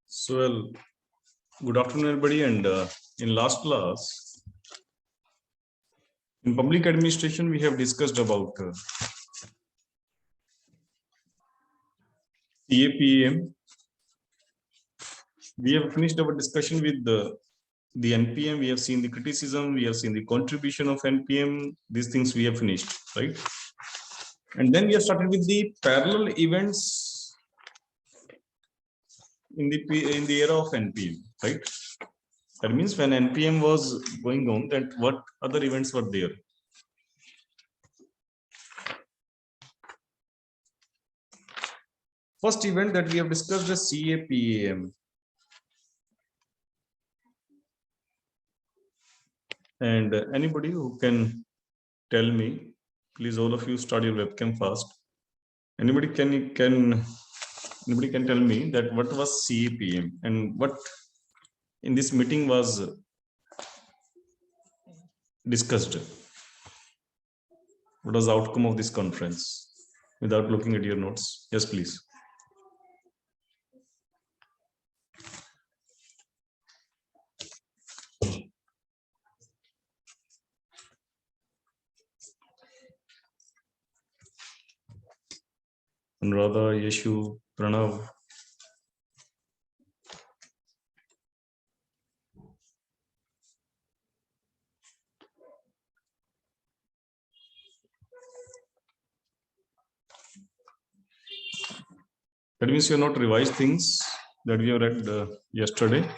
So, good afternoon, everybody. And in last class, in public administration, we have discussed about CAPM. We have finished our discussion with the NPM. We have seen the criticism. We have seen the contribution of NPM. These things we have finished, right? And then we have started with the parallel events in the era of NPM, right? That means when NPM was going on, that what other events were there? First event that we have discussed is CAPAM. And anybody who can tell me, please, all of you start your webcam fast. Anybody can tell me that what was CAPM and what in this meeting was discussed? What was the outcome of this conference? Without looking at your notes, yes, please. Anuradha, Yeshu, Pranav. That means you have not revised things that we have read yesterday.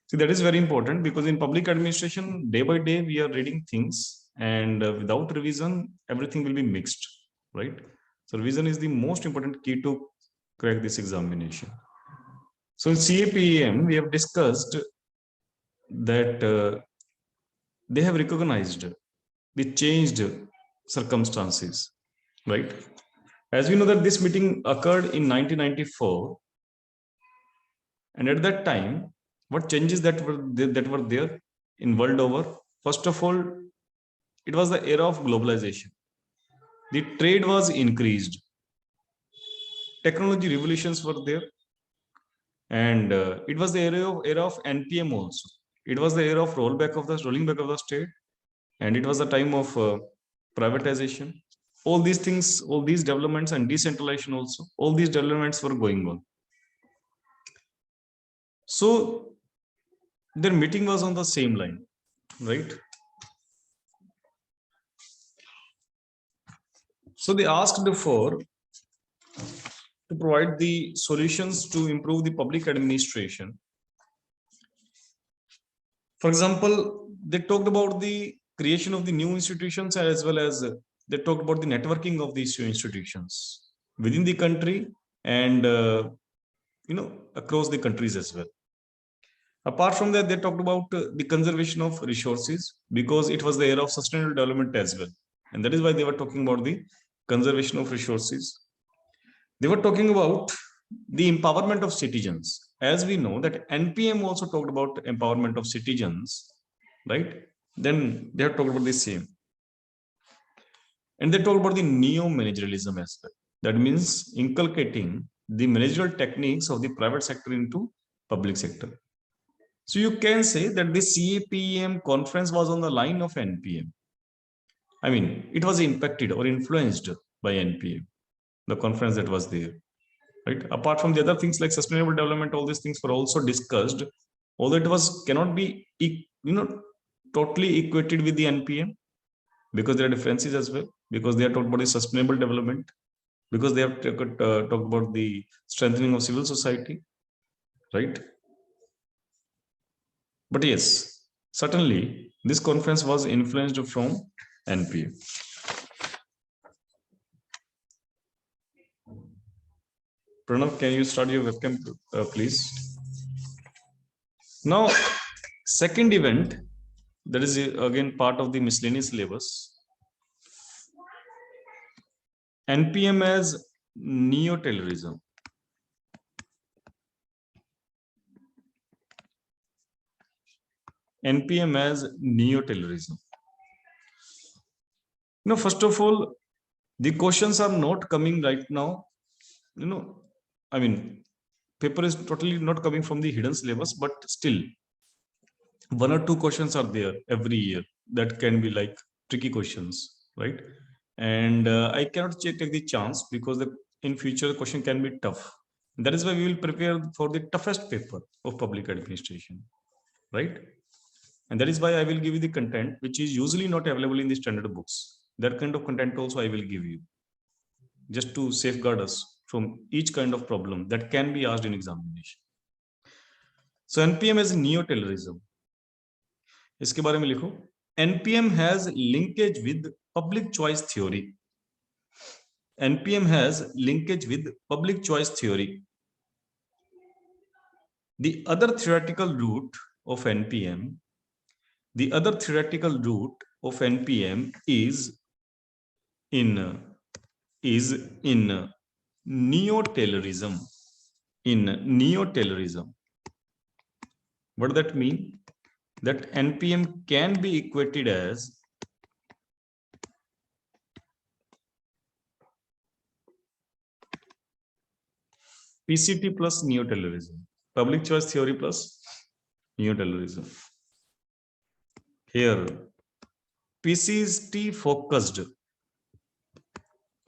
See, that is very important because in public administration, day by day, we are reading things and without revision, everything will be mixed, right? So revision is the most important key to crack this examination. So in CAPM, we have discussed that they have recognized the changed circumstances, right? As we know that this meeting occurred in 1994, and at that time, what changes that were there in world over? First of all, it was the era of globalization. The trade was increased. Technology revolutions were there. And it was the era of NPM also. It was the era of rolling back of the state. And it was the time of privatization. All these things, all these developments and decentralization also, all these developments were going on. So their meeting was on the same line, right? So they asked for to provide the solutions to improve the public administration. For example, they talked about the creation of the new institutions as well as they talked about the networking of these new institutions within the country and across the countries as well. Apart from that, they talked about the conservation of resources because it was the era of sustainable development as well. And that is why they were talking about the conservation of resources. They were talking about the empowerment of citizens. As we know that NPM also talked about empowerment of citizens, right? Then they have talked about the same. And they talked about the neo-managerialism as well. That means inculcating the managerial techniques of the private sector into public sector. So you can say that the CAPM conference was on the line of NPM. I mean, it was impacted or influenced by NPM, the conference that was there. Right? Apart from the other things like sustainable development, all these things were also discussed, although it cannot be totally equated with the NPM because there are differences as well, because they are talked about the sustainable development, because they have talked about the strengthening of civil society, right? But yes, certainly this conference was influenced from NPM. Pranav, can you start your webcam, please? Now, second event, that is again part of the miscellaneous syllabus. NPM as neo-Taylorism. NPM as neo-Taylorism. First of all, the questions are not coming right now. I mean, paper is totally not coming from the hidden syllabus, but still 1 or 2 questions are there every year that can be like tricky questions, right? And I cannot take the chance because in future the question can be tough. That is why we will prepare for the toughest paper of public administration, right? And that is why I will give you the content which is usually not available in the standard books. That kind of content also I will give you, just to safeguard us from each kind of problem that can be asked in examination. So NPM is neo-Taylorism. इसके बारे में लिखो. NPM has linkage with public choice theory. NPM has linkage with public choice theory. The other theoretical route of NPM, is in neo-Taylorism. In neo-Taylorism. What does that mean? That NPM can be equated as PCT plus neo-Taylorism. Public choice theory plus neo-Taylorism. Here, PCT focused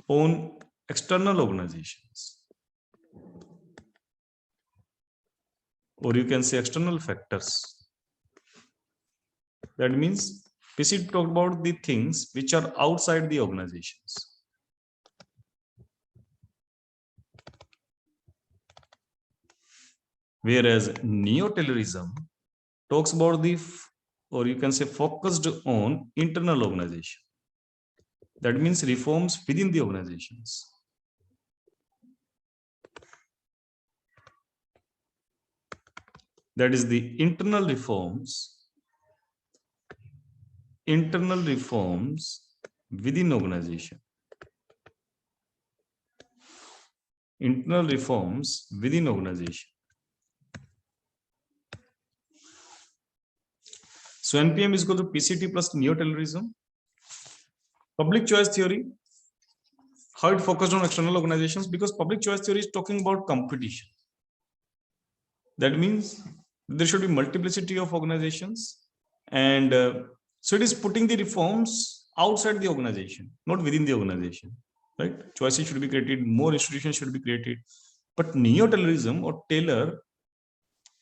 on external organizations, or you can say external factors. That means PCT talked about the things which are outside the organizations. Whereas neo-Taylorism talks about or you can say focused on internal organization. That means reforms within the organizations. That is the internal reforms within organization. Internal reforms within organization. So NPM is equal to PCT plus neo-Taylorism. Public choice theory, how it focused on external organizations, because public choice theory is talking about competition. That means there should be multiplicity of organizations, and so it is putting the reforms outside the organization, not within the organization, right? Choices should be created, more institutions should be created. But neo-Taylorism or Taylor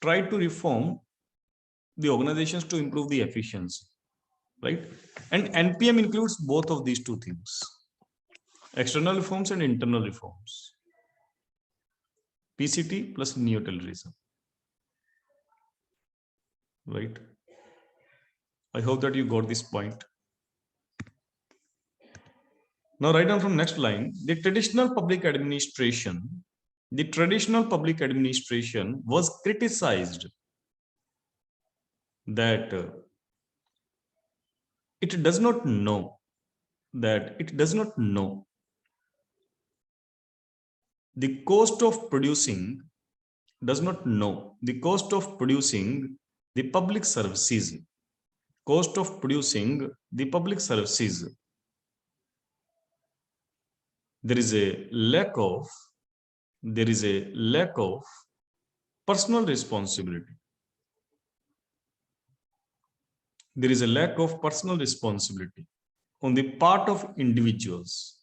tried to reform the organizations to improve the efficiency, right? And NPM includes both of these two things, external reforms and internal reforms. PCT plus neo-Taylorism, right? I hope that you got this point. Now write down from next line, the traditional public administration was criticized that it does not know the cost of producing the public services. There is a lack of personal responsibility. There is a lack of personal responsibility on the part of individuals.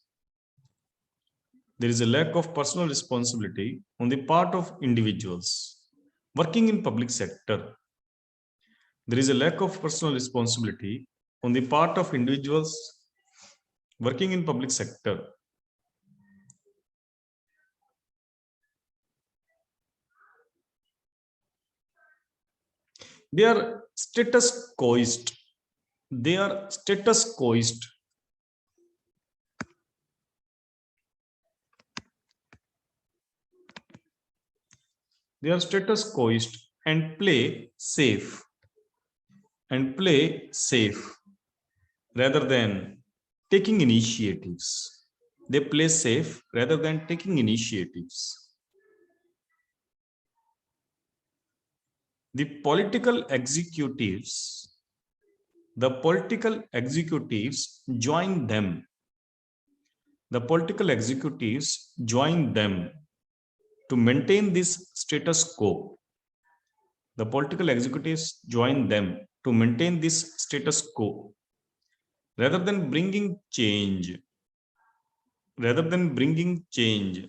There is a lack of personal responsibility on the part of individuals working in public sector. There is a lack of personal responsibility on the part of individuals working in public sector. They are status quoist. They are status quoist. They are status quoist and play safe rather than taking initiatives. They play safe rather than taking initiatives. The political executives join them. The political executives join them to maintain this status quo. The political executives join them to maintain this status quo rather than bringing change. Rather than bringing change.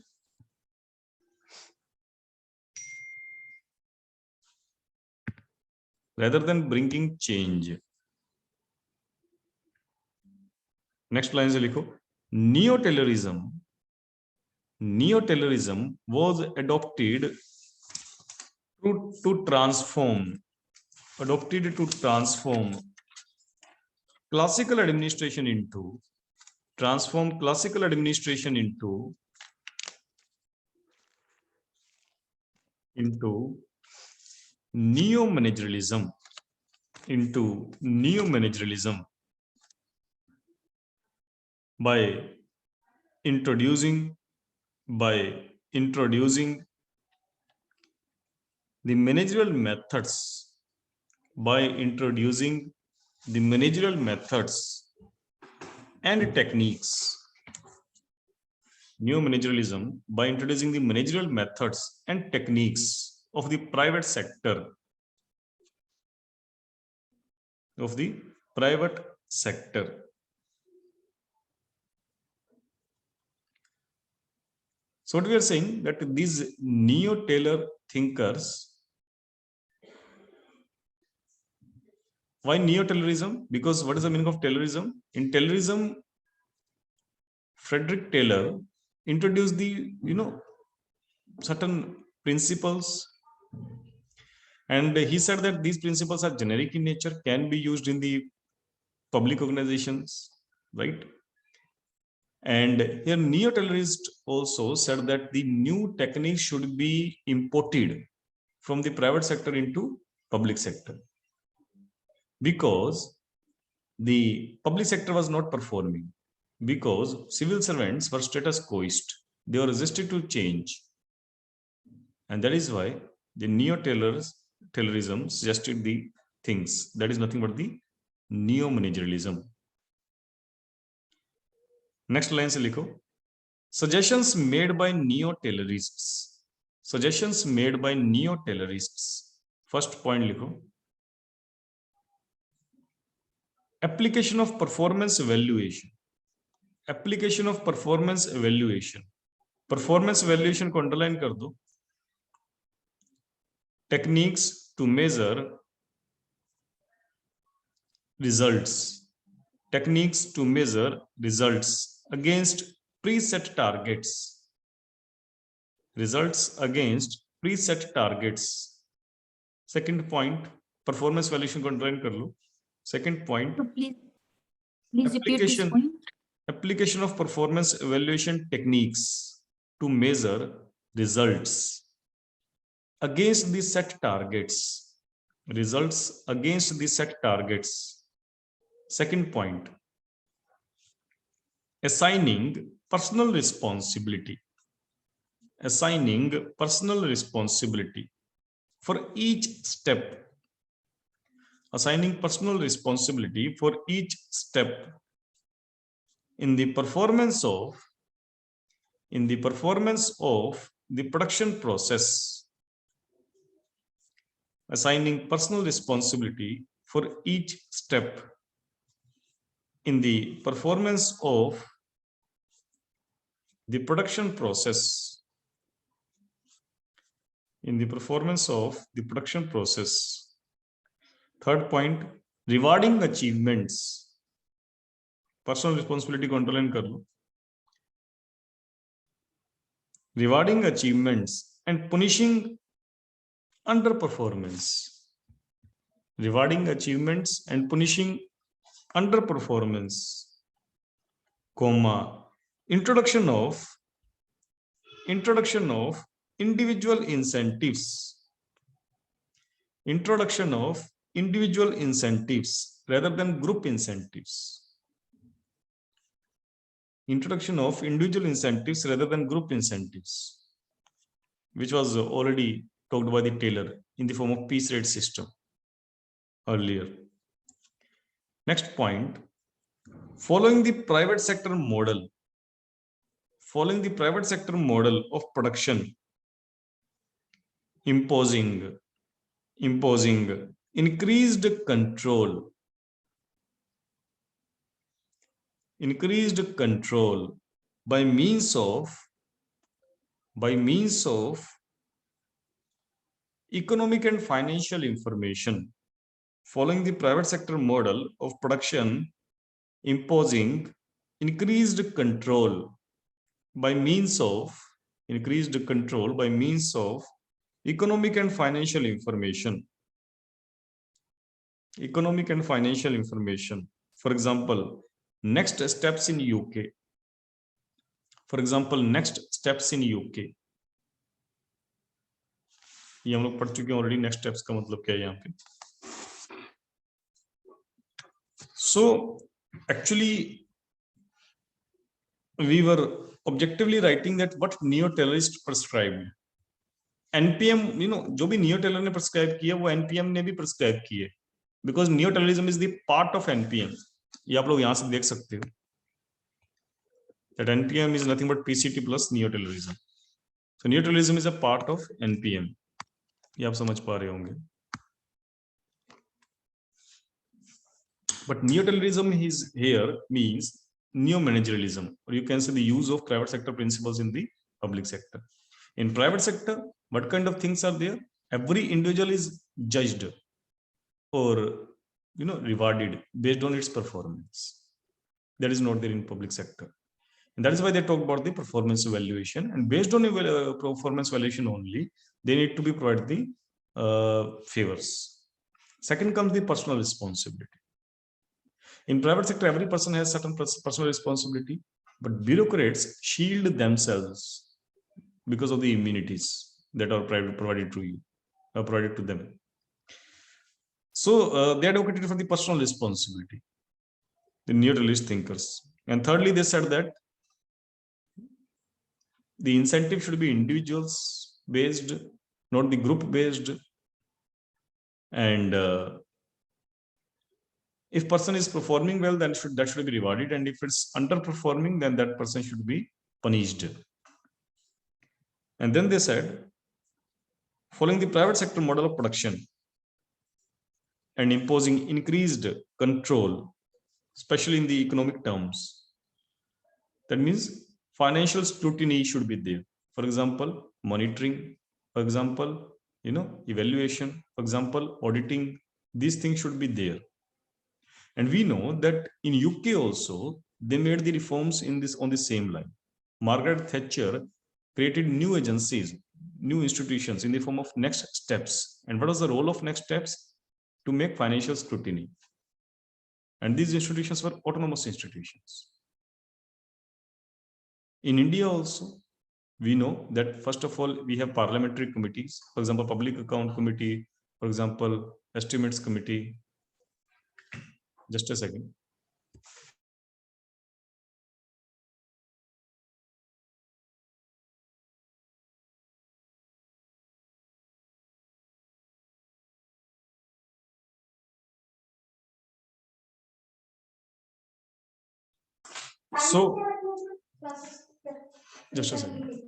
Rather than bringing change. Next line se likho. Neo-Taylorism was adopted to transform classical administration into neo-managerialism by introducing the managerial methods and techniques. Neo-managerialism by introducing the managerial methods and techniques of the private sector. So what we are saying that these neo-Taylor thinkers. Why neo-Taylorism? Because what is the meaning of Taylorism? In Taylorism, Frederick Taylor introduced the certain principles, and he said that these principles are generic in nature, can be used in the public organizations, right? And here neo-Taylorist also said that the new techniques should be imported from the private sector into public sector, because the public sector was not performing, because civil servants were status quoist, they were resistant to change, and that is why the neo-Taylorism suggested the things that is nothing but the neo-managerialism. Next line se likho. Suggestions made by neo-Taylorists. First point likho. Application of performance evaluation. Performance evaluation को underline कर दो. Techniques to measure results. Against preset targets. Second point, performance evaluation को underline कर लो. Second point, please repeat this point. Application of performance evaluation techniques to measure results against the set targets. Second point, assigning personal responsibility for each step. In the performance of the production process. Assigning personal responsibility for each step in the performance of the production process. Third point, rewarding achievements. Personal responsibility को underline कर लो. Rewarding achievements and punishing underperformance. Comma. Introduction of individual incentives. Rather than group incentives. Which was already talked by the Taylor in the form of piece rate system earlier. Next point, following the private sector model of production, imposing increased control by means of economic and financial information, following the private sector model of production, imposing increased control by means of economic and financial information. For example, next steps in UK. ये हम लोग पढ़ चुके हैं already. Next steps का मतलब क्या है यहाँ पे? So actually we were objectively writing that what neo-Taylorist prescribed. NPM, जो भी neo-Taylor ने prescribe किया वो NPM ने भी prescribe किए, because neo-Taylorism is the part of NPM. ये आप लोग यहाँ से देख सकते हो that NPM is nothing but PCT plus neo-Taylorism. So neo-Taylorism is a part of NPM. ये आप समझ पा रहे होंगे. But neo-Taylorism is here means neo-managerialism, or you can say the use of private sector principles in the public sector. In private sector, what kind of things are there? Every individual is judged or rewarded based on its performance. That is not there in public sector. And that is why they talk about the performance evaluation, and based on performance evaluation only, they need to be provided the favors. Second comes the personal responsibility. In private sector, every person has certain personal responsibility, but bureaucrats shield themselves because of the immunities that are provided to you, or provided to them. So they advocated for the personal responsibility, the neo-Taylorist thinkers. And thirdly, they said that the incentive should be individuals based, not the group based. And if person is performing well, then that should be rewarded, and if it's underperforming, then that person should be punished. And then they said, following the private sector model of production and imposing increased control, especially in the economic terms, that means financial scrutiny should be there. For example, monitoring, for example, evaluation, for example, auditing. These things should be there. And we know that in UK also, they made the reforms on the same line. Margaret Thatcher created new agencies, new institutions in the form of next steps. And what was the role of next steps? To make financial scrutiny. And these institutions were autonomous institutions. In India also, we know that first of all, we have parliamentary committees, for example, Public Account Committee, for example, Estimates Committee. Just a second. So, just a second.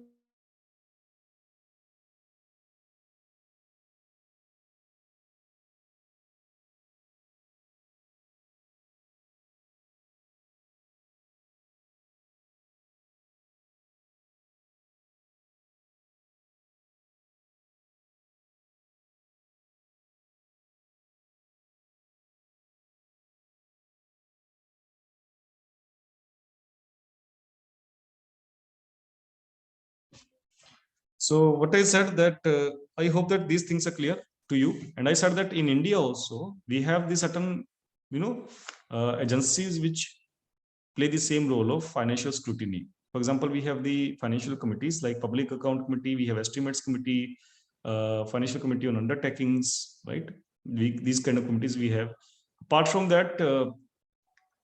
So what I said that I hope that these things are clear to you. And I said that in India also, we have the certain, agencies which play the same role of financial scrutiny. For example, we have the financial committees like Public Account Committee, we have Estimates Committee, Financial Committee on Undertakings, right? These kind of committees we have. Apart from that,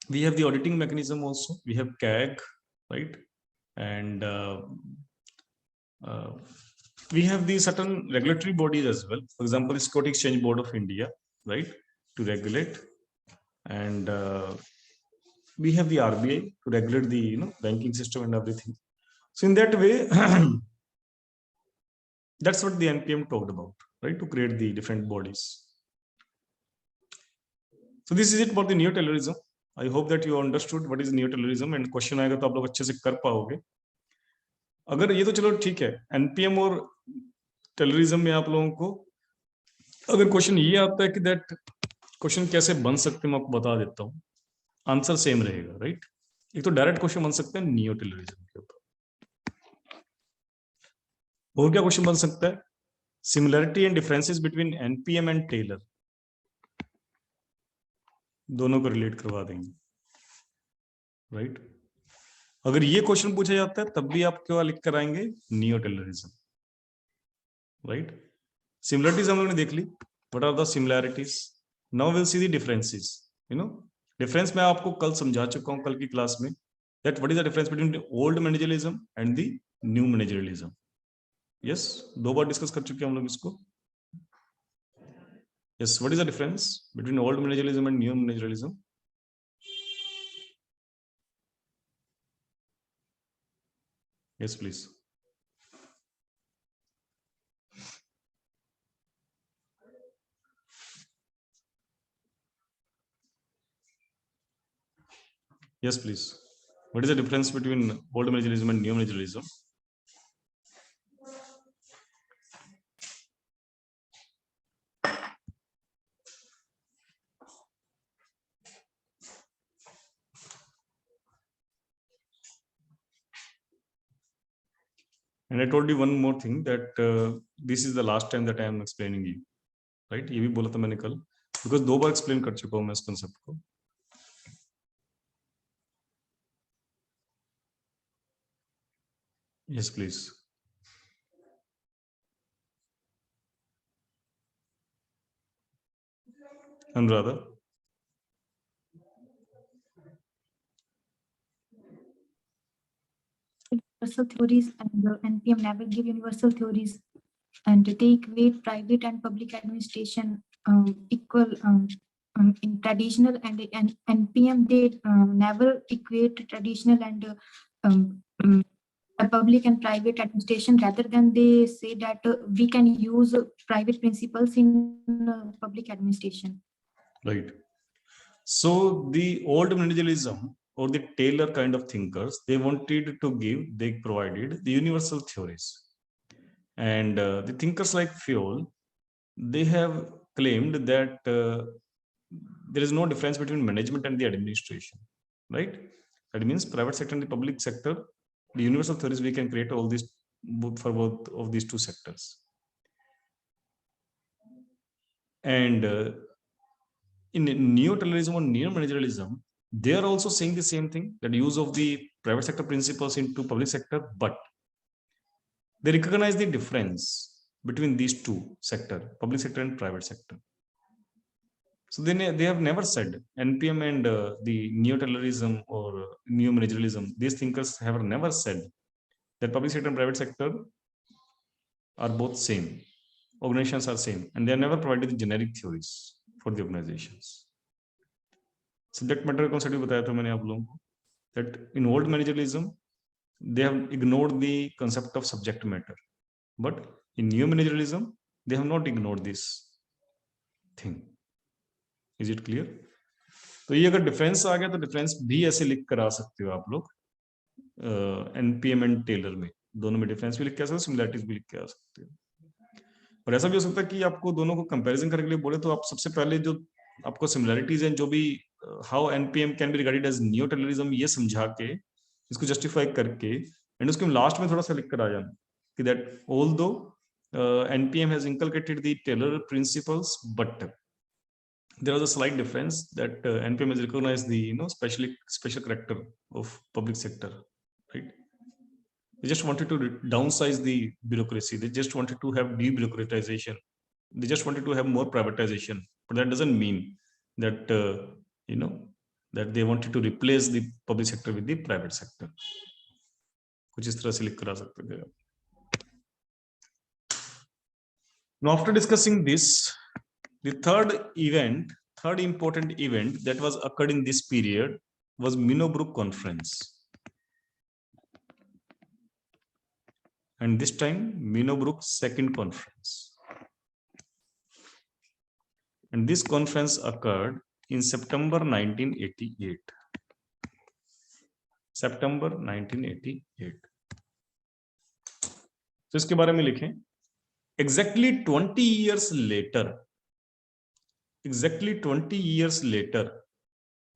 we have the auditing mechanism also. We have CAG, right? And we have the certain regulatory bodies as well. For example, the Stock Exchange Board of India, right, to regulate. And we have the RBI to regulate the banking system and everything. So in that way, That's what the NPM talked about, right? To create the different bodies. So this is it for the neo-Taylorism. I hope that you understood what is neo-Taylorism, and question आएगा तो आप लोग अच्छे से कर पाओगे. अगर ये तो चलो ठीक है, एनपीएम और टेररिज्म में आप लोगों को अगर क्वेश्चन ये आता है कि दैट क्वेश्चन कैसे बन सकते हैं, मैं आपको बता देता हूँ. आंसर सेम रहेगा, राइट? एक तो डायरेक्ट क्वेश्चन बन सकता है नियो टेररिज्म के ऊपर. और क्या क्वेश्चन बन सकता है? Similarity and differences between NPM and Taylor, दोनों को रिलेट करवा देंगे, राइट? अगर ये क्वेश्चन पूछा जाता है तब भी आप क्या लिख कर आएंगे? Neo terrorism, right? सिमिलरिटीज हम लोगों ने देख ली. What are the similarities? Now will see the differences. You know, difference मैं आपको कल समझा चुका हूं, कल की क्लास में, that what is the difference between the old managerism and the new managerism. Yes, 2 बार डिस्कस कर चुके हैं हम लोग इसको. Yes, what is the difference between old managerialism and new managerialism? Yes, please. Yes, please. What is the difference between old managerialism and new managerialism? And I told you one more thing, that this is the last time that I am explaining you, right? ये भी बोला था मैंने कल, because 2 bar explain कर चुका हूँ मैं इस concept को. Yes, please. Anuradha. Universal theories, and the NPM never give universal theories, and they equate private and public administration equal in traditional, and NPM they never equate traditional and public and private administration. Rather than they say that we can use private principles in public administration. Right. So the old managerialism or the Taylor kind of thinkers, they provided the universal theories. And the thinkers like Fioll, they have claimed that there is no difference between management and the administration, right? That means private sector and the public sector, the universal theories we can create all these for both of these two sectors. And in neo-Taylorism or neo-managerialism, they are also saying the same thing, that use of the private sector principles into public sector, but they recognize the difference between these two sectors, public sector and private sector. So they have never said, NPM and the neo-Taylorism or neo-managerialism, these thinkers have never said that public sector and private sector are both same, organizations are same, and they have never provided the generic theories for the organizations. Subject matter concept भी बताया था मैंने आप लोगों को, that in old managerialism they have ignored the concept of subject matter, but in new managerialism they have not ignored this thing. Is it clear? तो ये अगर डिफरेंस आ गया तो डिफरेंस भी ऐसे लिख कर आ सकते हो आप लोग, एनपीएम एंड टेलर में, दोनों में डिफरेंस भी लिख के आ सकते हो, सिमिलरिटीज भी लिख के आ सकते हो. और ऐसा भी हो सकता है कि आपको दोनों को कंपैरिजन करने के लिए बोले तो आप सबसे पहले जो आपको सिमिलरिटीज हैं, जो भी how NPM can be regarded as neo terrorism, ये समझा के इसको जस्टिफाई करके, एंड उसके लास्ट में थोड़ा सा लिख कर आ जाना कि that although NPM has inculcated the Taylor principles, but there was a slight difference that NPM has recognized the special character of public sector, right? They just wanted to downsize the bureaucracy. They just wanted to have debureaucratization. They just wanted to have more privatization. But that doesn't mean that that they wanted to replace the public sector with the private sector. कुछ इस तरह से लिख कर आ सकते थे. Now, after discussing this, the third important event that was occurred in this period was Minnowbrook Conference. and this time Minnowbrook second conference. And this conference occurred in September 1988. September 1988. तो इसके बारे में लिखें, exactly 20 years later,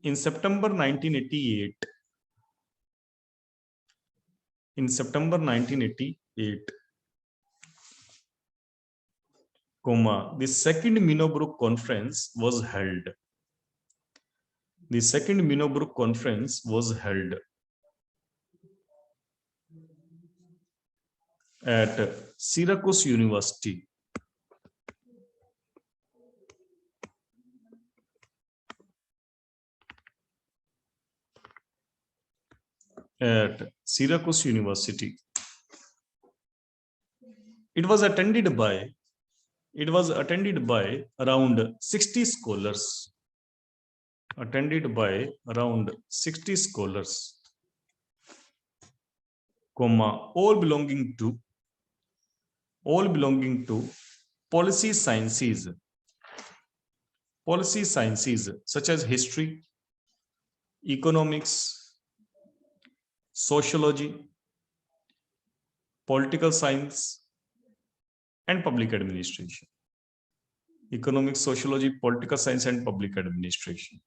in September 1988, the second Minnowbrook conference was held. The second Minnowbrook conference was held at Syracuse University. At Syracuse University. It was attended by around 60 scholars. Attended by around 60 scholars, all belonging to policy sciences such as history, economics, sociology, political science, and public administration. Economics, sociology, political science, and public administration.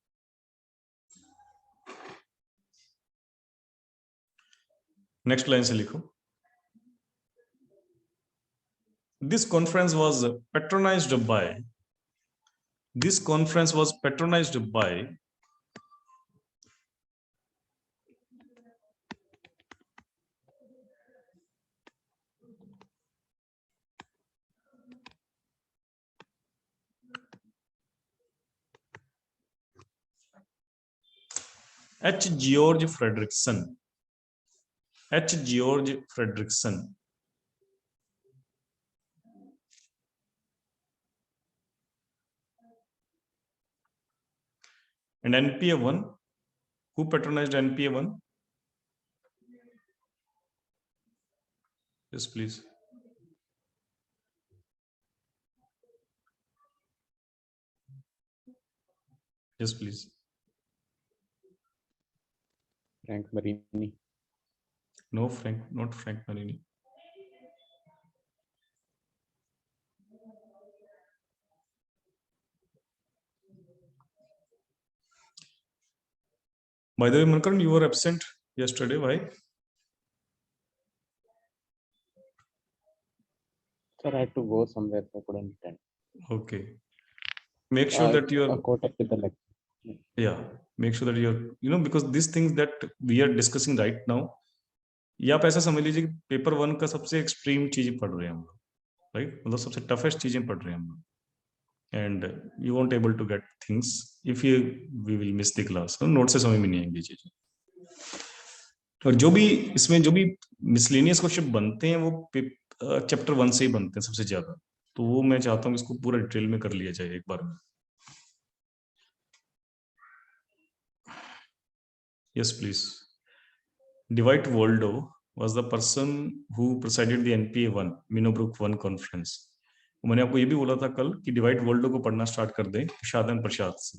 Next line se likho. This conference was patronized by H. George Fredrickson. And NPA 1, who patronized NPA 1? Yes, please. Yes, please. Frank Marini. No, not Frank Marini. By the way, Mankaran, you were absent yesterday. Why? Sir, I had to go somewhere, so I couldn't attend. Okay. Make sure that you are caught up with the lecture. Yeah, make sure that you're, because these things that we are discussing right now, या आप ऐसा समझ लीजिए कि paper 1 का सबसे extreme चीजें पढ़ रहे हैं हम लोग, राइट? मतलब सबसे टफेस्ट चीजें पढ़ रहे हैं हम लोग, and you won't able to get things if we will miss the class. Note से समझ में नहीं आएंगी चीजें. और जो भी इसमें जो भी मिसलेनियस क्वेश्चन बनते हैं वो चैप्टर 1 से ही बनते हैं सबसे ज्यादा. तो वो मैं चाहता हूँ इसको पूरा डिटेल में कर लिया जाए एक बार में. Yes, please. Dwight Waldo was the person who presided the NPA 1, Minnowbrook 1 conference. मैंने आपको ये भी बोला था कल कि डिवाइड वर्ल्डो को पढ़ना स्टार्ट कर दें प्रसाद से,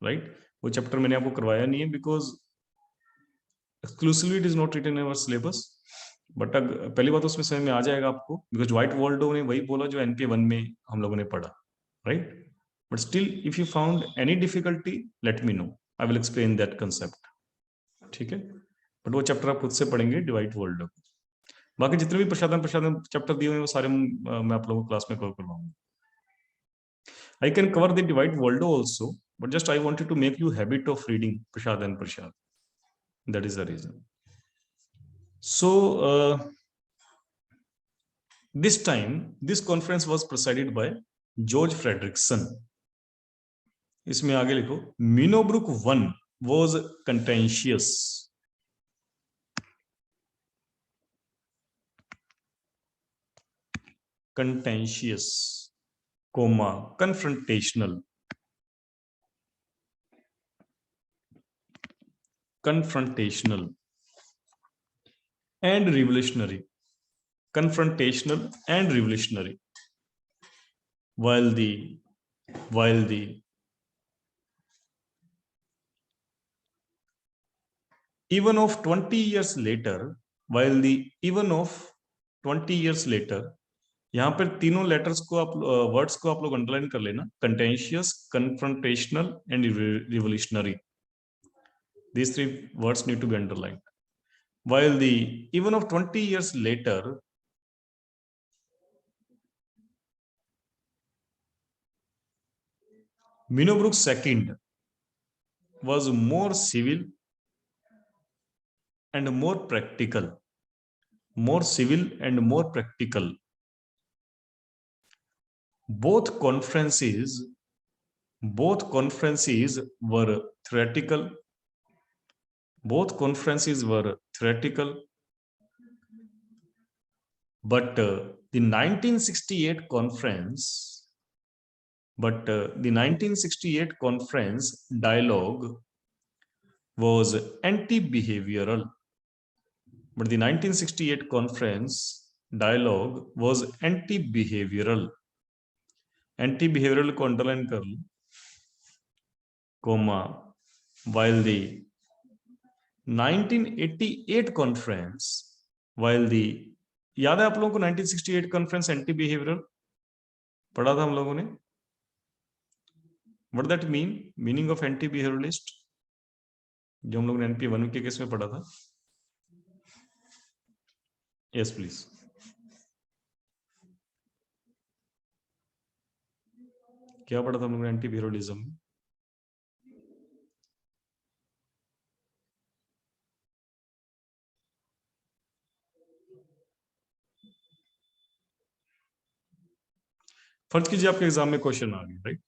राइट? वो चैप्टर मैंने आपको करवाया नहीं है because exclusively it is not written in our syllabus. But पहली बात उसमें समझ में आ जाएगा आपको, बिकॉज डिवाइड वर्ल्डो ने वही बोला जो NPA 1 में हम लोगों ने पढ़ा, right? But still if you found any difficulty let me know, I will explain that concept. ठीक है, बट वो चैप्टर आप खुद से पढ़ेंगे डिवाइड वर्ल्ड. बाकी जितने भी प्रसादन चैप्टर दिए हुए हैं वो सारे मैं आप लोगों को क्लास में कवर करवाऊंगा. I can cover the divide world also, but just I wanted to make you habit of reading Prasad. That is the reason. So this time this conference was presided by George Frederickson. इसमें आगे लिखो, Minnowbrook 1 was contentious. Confrontational. And revolutionary. confrontational and revolutionary, while the even of 20 years later, while the even of 20 years later, यहाँ पर तीनों letters को आप words को आप लोग अंडरलाइन कर लेना, contentious, confrontational and revolutionary. These three words need to be underlined. While the even of 20 years later, Minnowbrook II was more civil and more practical. More civil and more practical. Both conferences were theoretical. Both conferences were theoretical. But the 1968 conference dialogue was anti-behavioral. But the 1968 conference dialogue was anti-behavioral. Anti-behavioral को underline कर लो, comma, while the 1988 conference, याद है आप लोगों को 1968 conference anti-behavioral पढ़ा था हम लोगों ने? What that mean? Meaning of anti-behavioralist जो हम लोगों ने NP 1 के केस में पढ़ा था. Yes, please. क्या पढ़ा था हम लोगों ने anti-behavioralism? फर्ज कीजिए आपके एग्जाम में क्वेश्चन आ गया, right?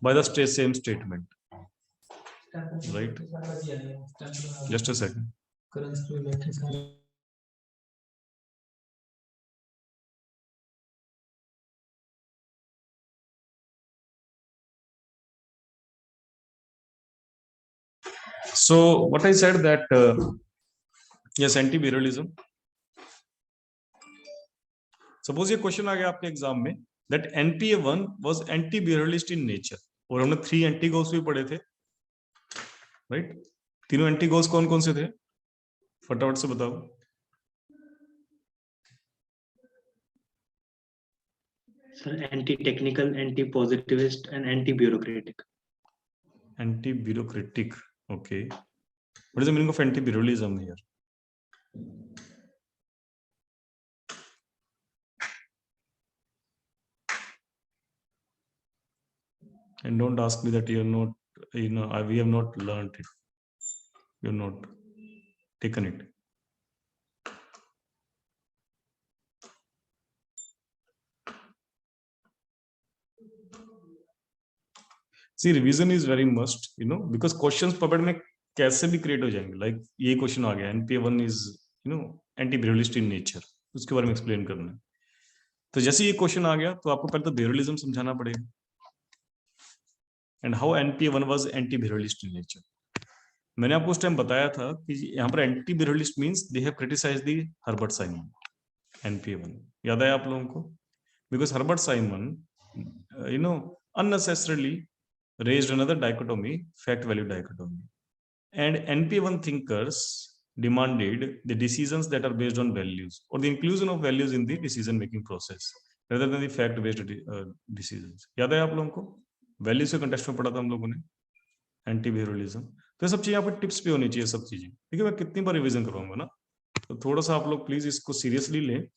By the same statement, right? Just a second. So what I said that yes, anti-behavioralism. Suppose ये क्वेश्चन आ गया आपके एग्जाम में that NPA 1 was anti-behavioralist in nature, और हमने 3 एंटी गोल्स भी पढ़े थे, राइट? तीनों एंटी गोल्स कौन कौन से थे? फटाफट से बताओ. Sir, anti-technical, anti-positivist, and anti-bureaucratic. Anti-bureaucratic. Okay. What is the meaning of anti-behavioralism here? And don't ask me that you're not, we have not learned it. You've not taken it. See, revision is very must, because questions पकड़ में कैसे भी create हो जाएंगे. Like ये question आ गया, NPA 1 is, anti-behavioralist in nature. उसके बारे में explain करना है. तो जैसे ये question आ गया, तो आपको पहले तो behavioralism समझाना पड़ेगा. And how NPA 1 was anti-behavioralist in nature. मैंने आपको उस टाइम बताया था कि यहाँ पर anti-behavioralist means they have criticized the Herbert Simon. NPA 1 याद है आप लोगों को? Because Herbert Simon, unnecessarily raised another dichotomy, fact-value dichotomy. And NPA 1 thinkers demanded the decisions that are based on values, or the inclusion of values in the decision-making process, rather than the fact-based decisions. याद है आप लोगों को? Values के context में पढ़ा था हम लोगों ने एंटी बिहेवियरलिज्म. तो सब चीजें यहाँ पर टिप्स पे होनी चाहिए, सब चीजें. ठीक है, मैं कितनी बार रिवीजन करवाऊंगा ना, तो थोड़ा सा आप लोग प्लीज इसको सीरियसली लें,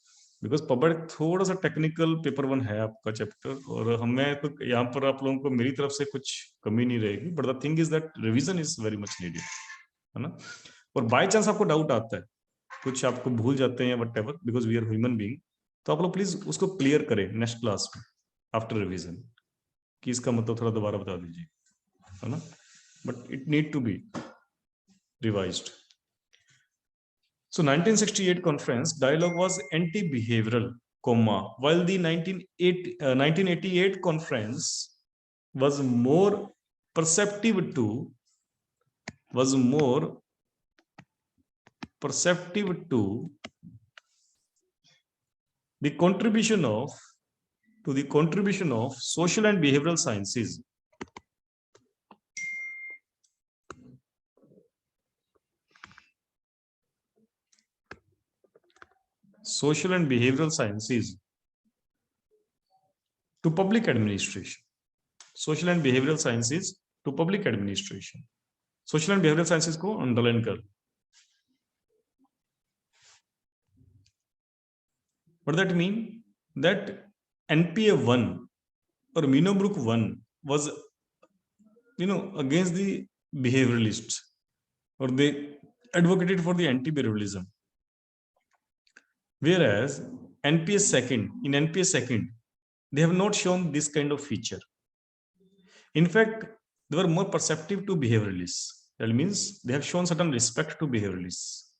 बिकॉज पब्लिक थोड़ा सा टेक्निकल पेपर 1 है आपका चैप्टर, और हमें तो यहाँ पर आप लोगों को मेरी तरफ से कुछ कमी नहीं रहेगी, but the thing is that revision is very much needed, है ना. और बाय चांस आपको डाउट आता है, कुछ आपको भूल जाते हैं whatever, because we are human being, तो आप लोग प्लीज उसको क्लियर करें नेक्स्ट क्लास में आफ्टर रिवीजन, कि इसका मतलब थोड़ा दोबारा बता दीजिए, है ना. But it need to be revised. So 1968 conference dialogue was anti-behavioral, while the 1988 conference was more perceptive to perceptive to the contribution of social and behavioral sciences to public administration. Social and behavioral sciences to public administration. Social and behavioral sciences को underline कर. What does that mean? That NPA 1 or Minnowbrook 1 was, against the behavioralists, or they advocated for the anti-behavioralism. Whereas NPA 2nd, they have not shown this kind of feature. In fact, they were more perceptive to behavioralists. That means they have shown certain respect to behavioralists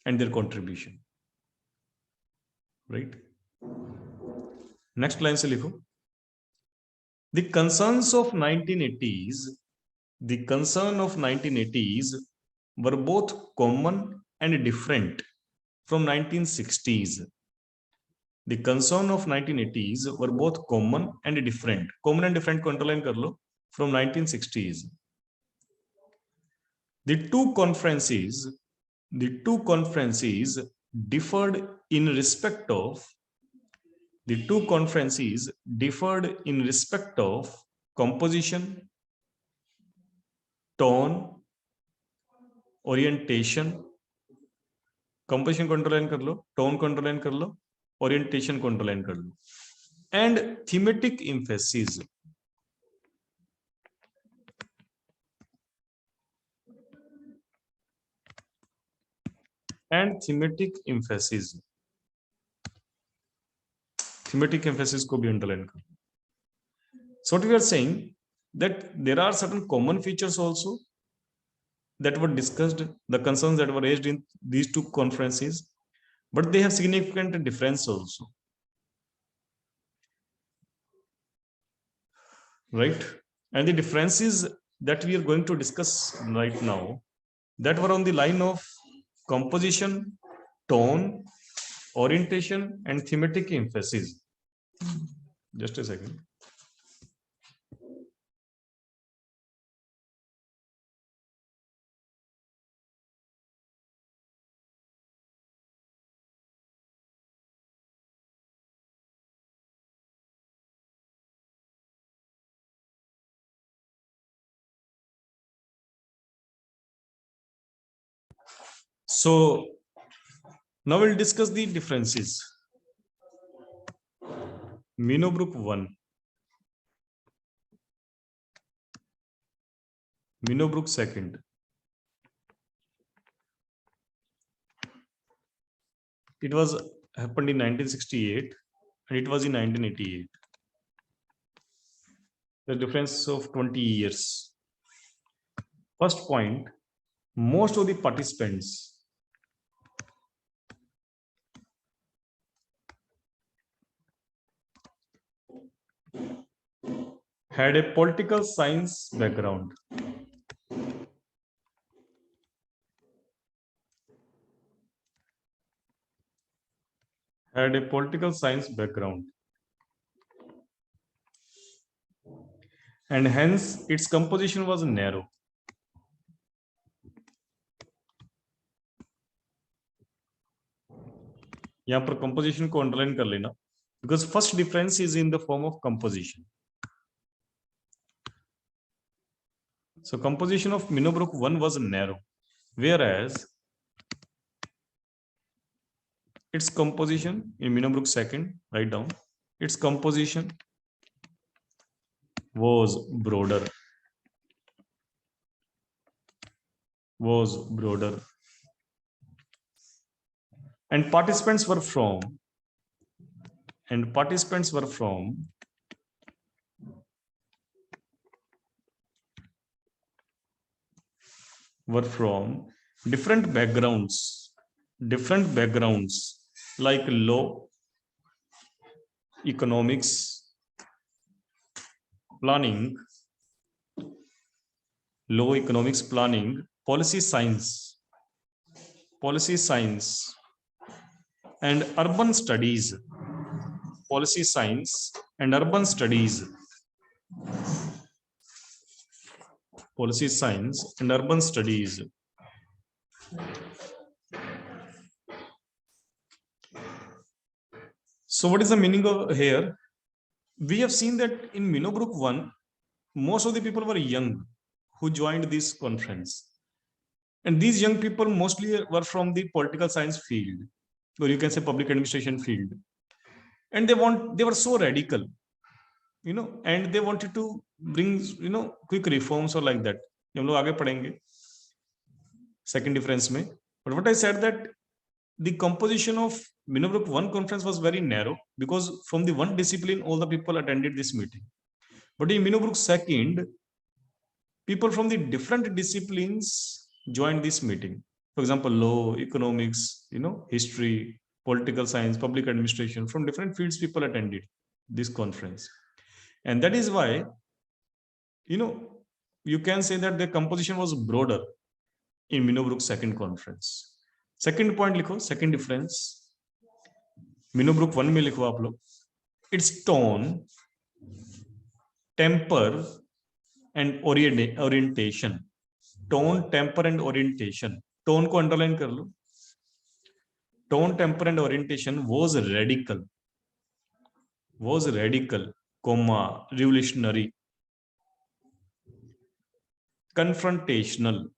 and their contribution. Right? Next line se likho. The concerns of 1980s were both common and different from 1960s. The concern of 1980s were both common and different. Common and different ko underline kar lo, from 1960s. The two conferences differed in respect of composition, tone, orientation. Composition को underline कर लो, tone को underline कर लो, orientation को underline कर लो, and thematic emphasis. Thematic emphasis को भी underline कर लो. So what we are saying, that there are certain common features also that were discussed, the concerns that were raised in these two conferences, but they have significant difference also. Right? And the differences that we are going to discuss right now, that were on the line of composition, tone, orientation, and thematic emphasis. Just a second. So now we'll discuss the differences. Minnowbrook 1, Minnowbrook 2nd. It was happened in 1968 and it was in 1988. The difference of 20 years. First point, most of the participants had a political science background. And hence its composition was narrow. यहाँ पर composition को underline कर लेना, because first difference is in the form of composition. So composition of Minnowbrook 1 was narrow, whereas its composition in Minnowbrook 2nd, write down, its composition was broader. And participants were from different backgrounds like law, economics, planning, policy science, policy science and urban studies, policy science and urban studies, policy science and urban studies. So what is the meaning of here? We have seen that in Minnowbrook 1, most of the people were young who joined this conference. And these young people mostly were from the political science field, or you can say public administration field. And they were so radical, and they wanted to bring, quick reforms or like that. हम लोग आगे पढ़ेंगे second difference में. But what I said that the composition of Minnowbrook 1 conference was very narrow because from the one discipline, all the people attended this meeting. But in Minnowbrook 2nd, people from the different disciplines joined this meeting. For example, law, economics, history, political science, public administration, from different fields, people attended this conference. And that is why, you can say that the composition was broader in Minnowbrook 2nd conference. Second point लिखो, second difference. Minnowbrook 1 में लिखो आप लोग. Its tone, temper, and orientation. Tone, temper, and orientation. Tone को underline कर लो. Tone, temper, and orientation was radical, revolutionary, confrontational,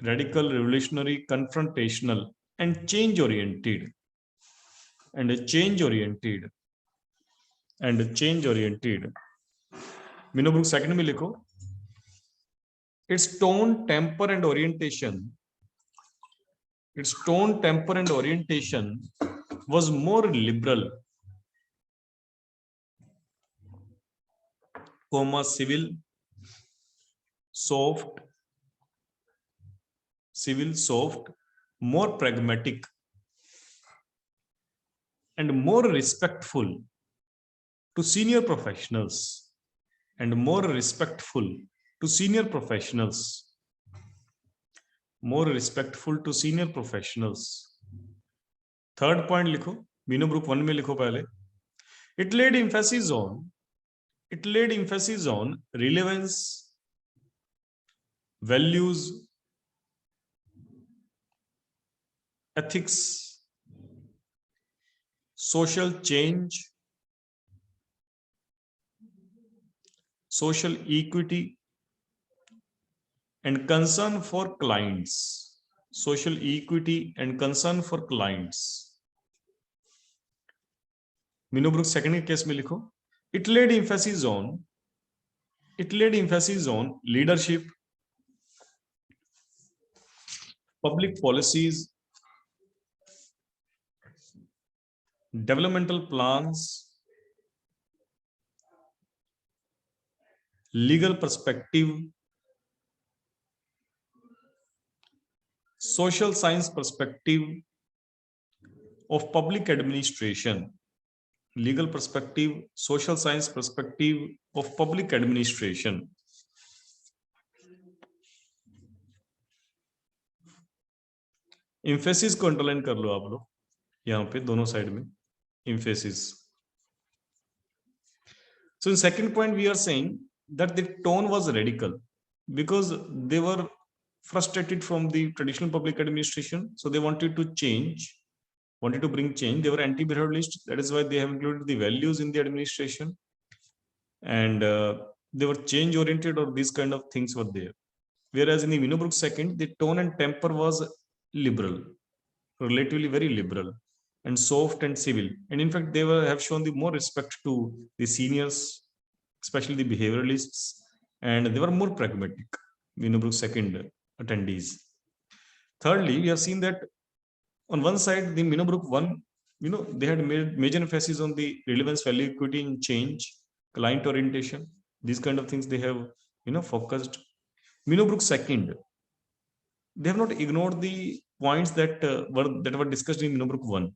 radical, revolutionary, confrontational, and change oriented. Minnowbrook 2nd में लिखो. Its tone, temper, and orientation. Its tone, temper, and orientation was more liberal, civil, soft, more pragmatic, and more respectful to senior professionals. More respectful to senior professionals. Third point लिखो. Minnowbrook 1 में लिखो पहले. It laid emphasis on relevance, values, ethics, social change, social equity, and concern for clients. Minnowbrook 2nd के case में लिखो. It laid emphasis on leadership, public policies, developmental plans, legal perspective, social science perspective of public administration. Legal perspective, social science perspective of public administration. Emphasis को underline कर लो आप लोग यहाँ पे दोनों साइड में. Emphasis. So in second point we are saying that the tone was radical because they were frustrated from the traditional public administration, so they wanted to bring change. They were anti-behavioralist, that is why they have included the values in the administration, and they were change oriented, or these kind of things were there. Whereas in the Minnowbrook 2nd, the tone and temper was liberal, relatively very liberal, and soft and civil, and in fact they have shown the more respect to the seniors, especially the behavioralists, and they were more pragmatic, Minnowbrook 2nd attendees. Thirdly, we have seen that on one side, the Minnowbrook 1, they had made major emphasis on the relevance, value, equity, and change, client orientation. These kind of things they have, focused. Minnowbrook 2nd, they have not ignored the points that were discussed in Minnowbrook 1.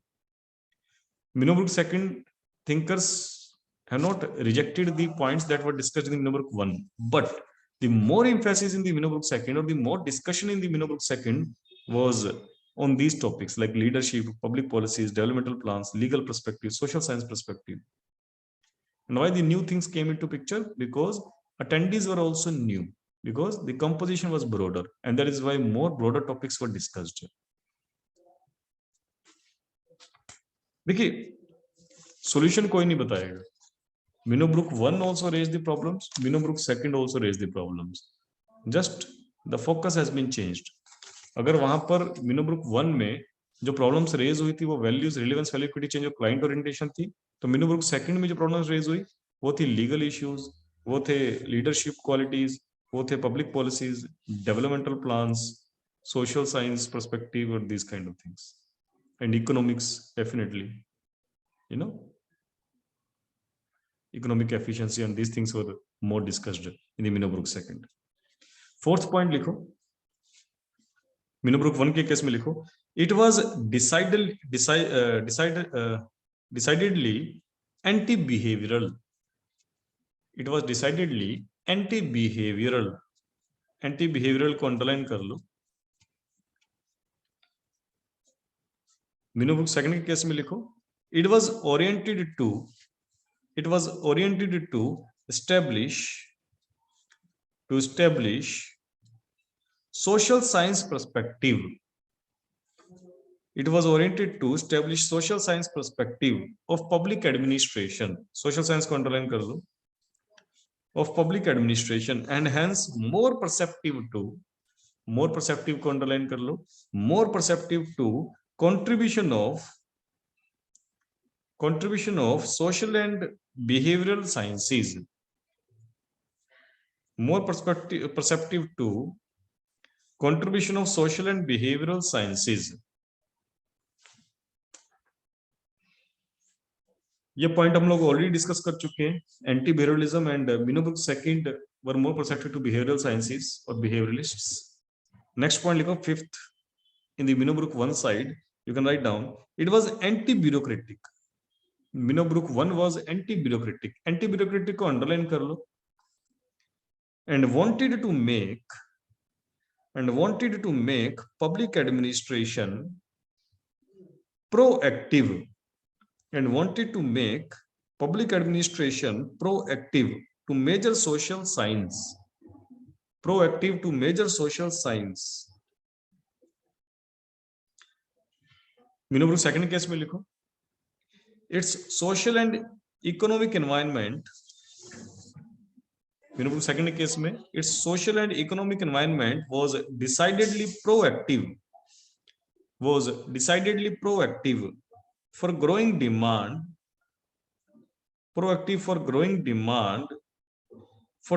Minnowbrook 2nd thinkers have not rejected the points that were discussed in Minnowbrook 1, but the more emphasis in the Minnowbrook 2nd, or the more discussion in the Minnowbrook 2nd, was on these topics like leadership, public policies, developmental plans, legal perspective, social science perspective. And why the new things came into picture? Because attendees were also new, because the composition was broader, and that is why more broader topics were discussed. देखिए solution कोई नहीं बताएगा. Minnowbrook 1 also raised the problems. Minnowbrook 2 also raised the problems. Just the focus has been changed. अगर वहां पर Minnowbrook 1 में जो problems raise हुई थी वो values, relevance, value equity change और क्लाइंट ओरिएंटेशन थी, तो Minnowbrook 2 में जो प्रॉब्लम्स रेज हुई वो थी लीगल इश्यूज, वो थे लीडरशिप क्वालिटीज, वो थे public policies, developmental plans, social science perspective, or these kind of things, and economics, definitely, you know, economic efficiency, and these things were more discussed in the Minnowbrook 2. Fourth point लिखो, Minnowbrook 1 के case में लिखो, it was decidedly anti-behavioral. It was decidedly anti-behavioral. Anti-behavioral को underline कर लो. Minnowbrook 2 के case में लिखो, it was oriented to establish social science perspective. It was oriented to establish social science perspective of public administration. Social science को underline कर लो. Of public administration, and hence more perceptive को underline कर लो. More perceptive to contribution of social and behavioral sciences. More perceptive to contribution of social and behavioral sciences. ये point हम लोग already discuss कर चुके हैं. Anti behaviourism and Minnowbrook 2 were more perceptive to behavioral sciences और behavioralists. Next point लिखो, fifth, in the Minnowbrook 1 side you can write down, it was anti-bureaucratic. Minnowbrook 1 was anti-bureaucratic. Anti-bureaucratic को underline कर लो. And wanted to make public administration proactive. And wanted to make public administration proactive to major social science. Proactive to major social science. Minnowbrook 2 case में लिखो, its social and economic environment. Minnowbrook 2 case में its social and economic environment was decidedly proactive for growing demand, for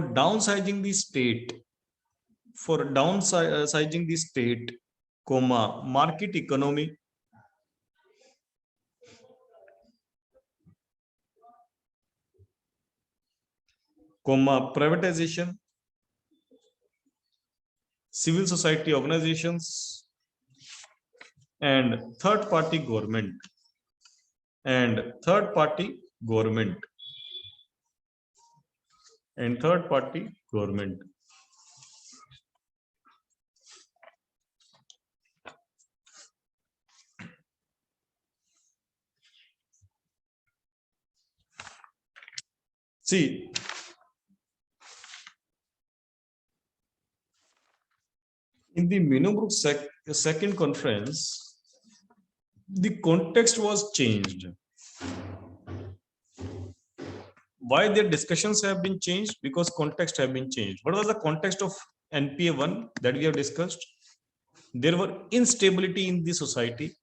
downsizing the state, market economy, privatization, civil society organizations, and third party government. See, in the Minnowbrook 2 conference, the context was changed. Why their discussions have been changed? Because context have been changed. What was the context of NPA 1 that we have discussed? There were instability in the society,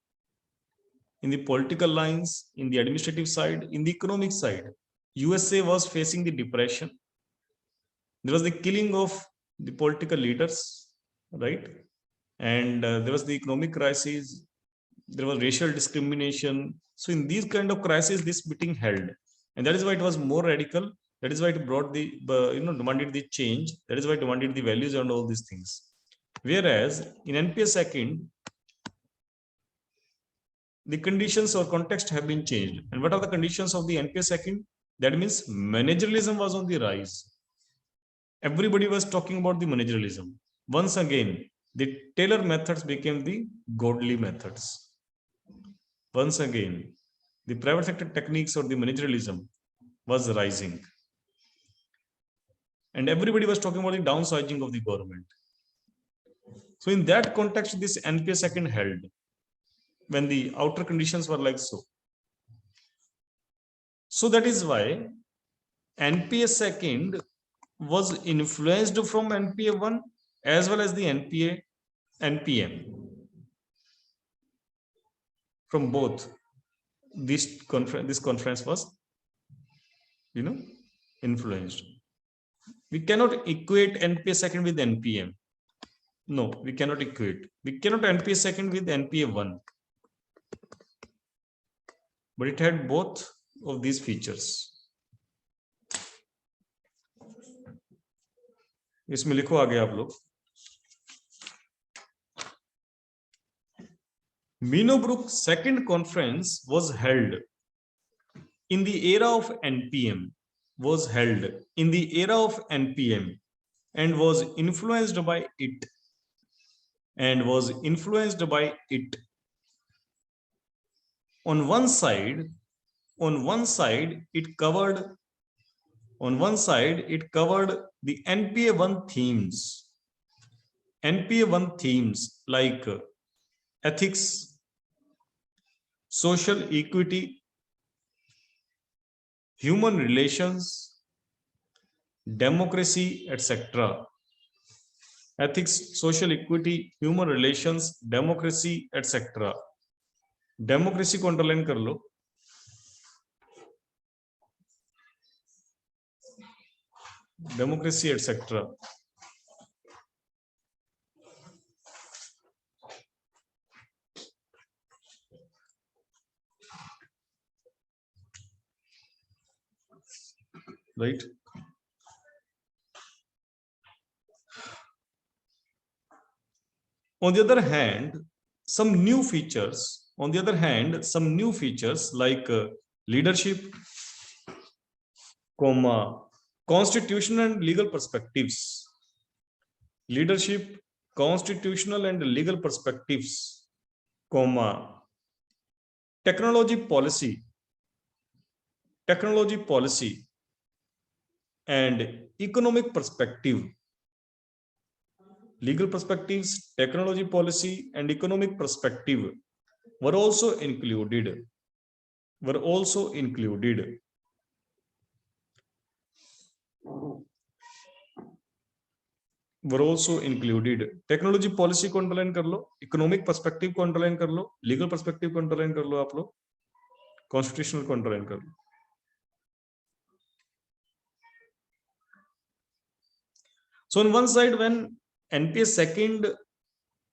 in the political lines, in the administrative side, in the economic side. USA was facing the depression. There was the killing of the political leaders, right? And there was the economic crisis. There was racial discrimination. So in these kind of crises, this meeting held. And that is why it was more radical. That is why it brought the, demanded the change. That is why it demanded the values and all these things. Whereas in NPA 2, the conditions or context have been changed. And what are the conditions of the NPA 2? That means managerialism was on the rise. Everybody was talking about the managerialism. Once again, the Taylor methods became the Godley methods. Once again, the private sector techniques or the managerialism was rising. And everybody was talking about the downsizing of the government. So in that context, this NPA second held when the outer conditions were like so. So that is why NPA second was influenced from NPA 1 as well as the NPM. From both, this conference was, influenced. We cannot equate NPA second with NPM. No, we cannot equate. We cannot NPA second with NPA 1. But it had both of these features. इसमें लिखो आगे आप लोग. Minnowbrook second conference was held in the era of NPM, and was influenced by it. On one side, it covered the NPA 1 themes like ethics, social equity, human relations, democracy, etc. Ethics, social equity, human relations, democracy, etc. Democracy को underline कर लो. Democracy, etc. Right? On the other hand, some new features like leadership, constitutional and legal perspectives, technology policy and economic perspective. Legal perspectives, technology policy, and economic perspective were also included. Technology policy को underline कर लो, economic perspective को underline कर लो, legal perspective को underline कर लो आप लोग, constitutional को underline कर लो. So on one side, when NPA second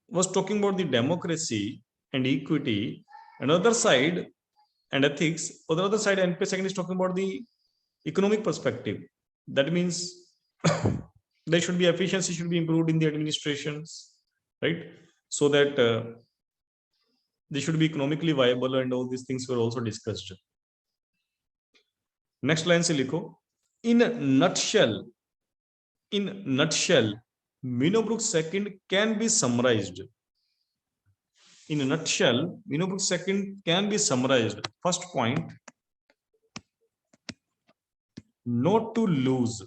was talking about the democracy and equity, another side and ethics, on the other side, NPA second is talking about the economic perspective. That means there should be efficiency should be improved in the administrations, right? So that they should be economically viable, and all these things were also discussed. Next line se likho. In nutshell, Minnowbrook second can be summarized. First point, not to lose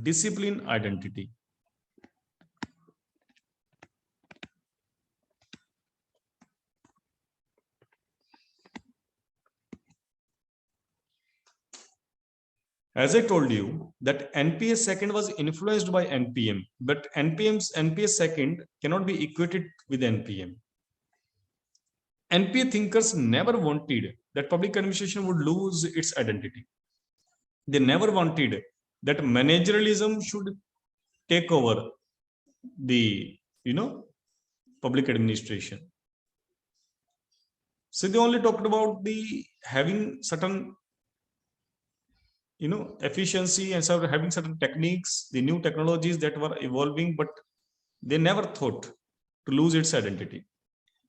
discipline identity. As I told you that NPA second was influenced by NPM, but NPA second cannot be equated with NPM. NPA thinkers never wanted that public administration would lose its identity. They never wanted that managerialism should take over the public administration. So they only talked about the having certain efficiency and having certain techniques, the new technologies that were evolving, but they never thought to lose its identity.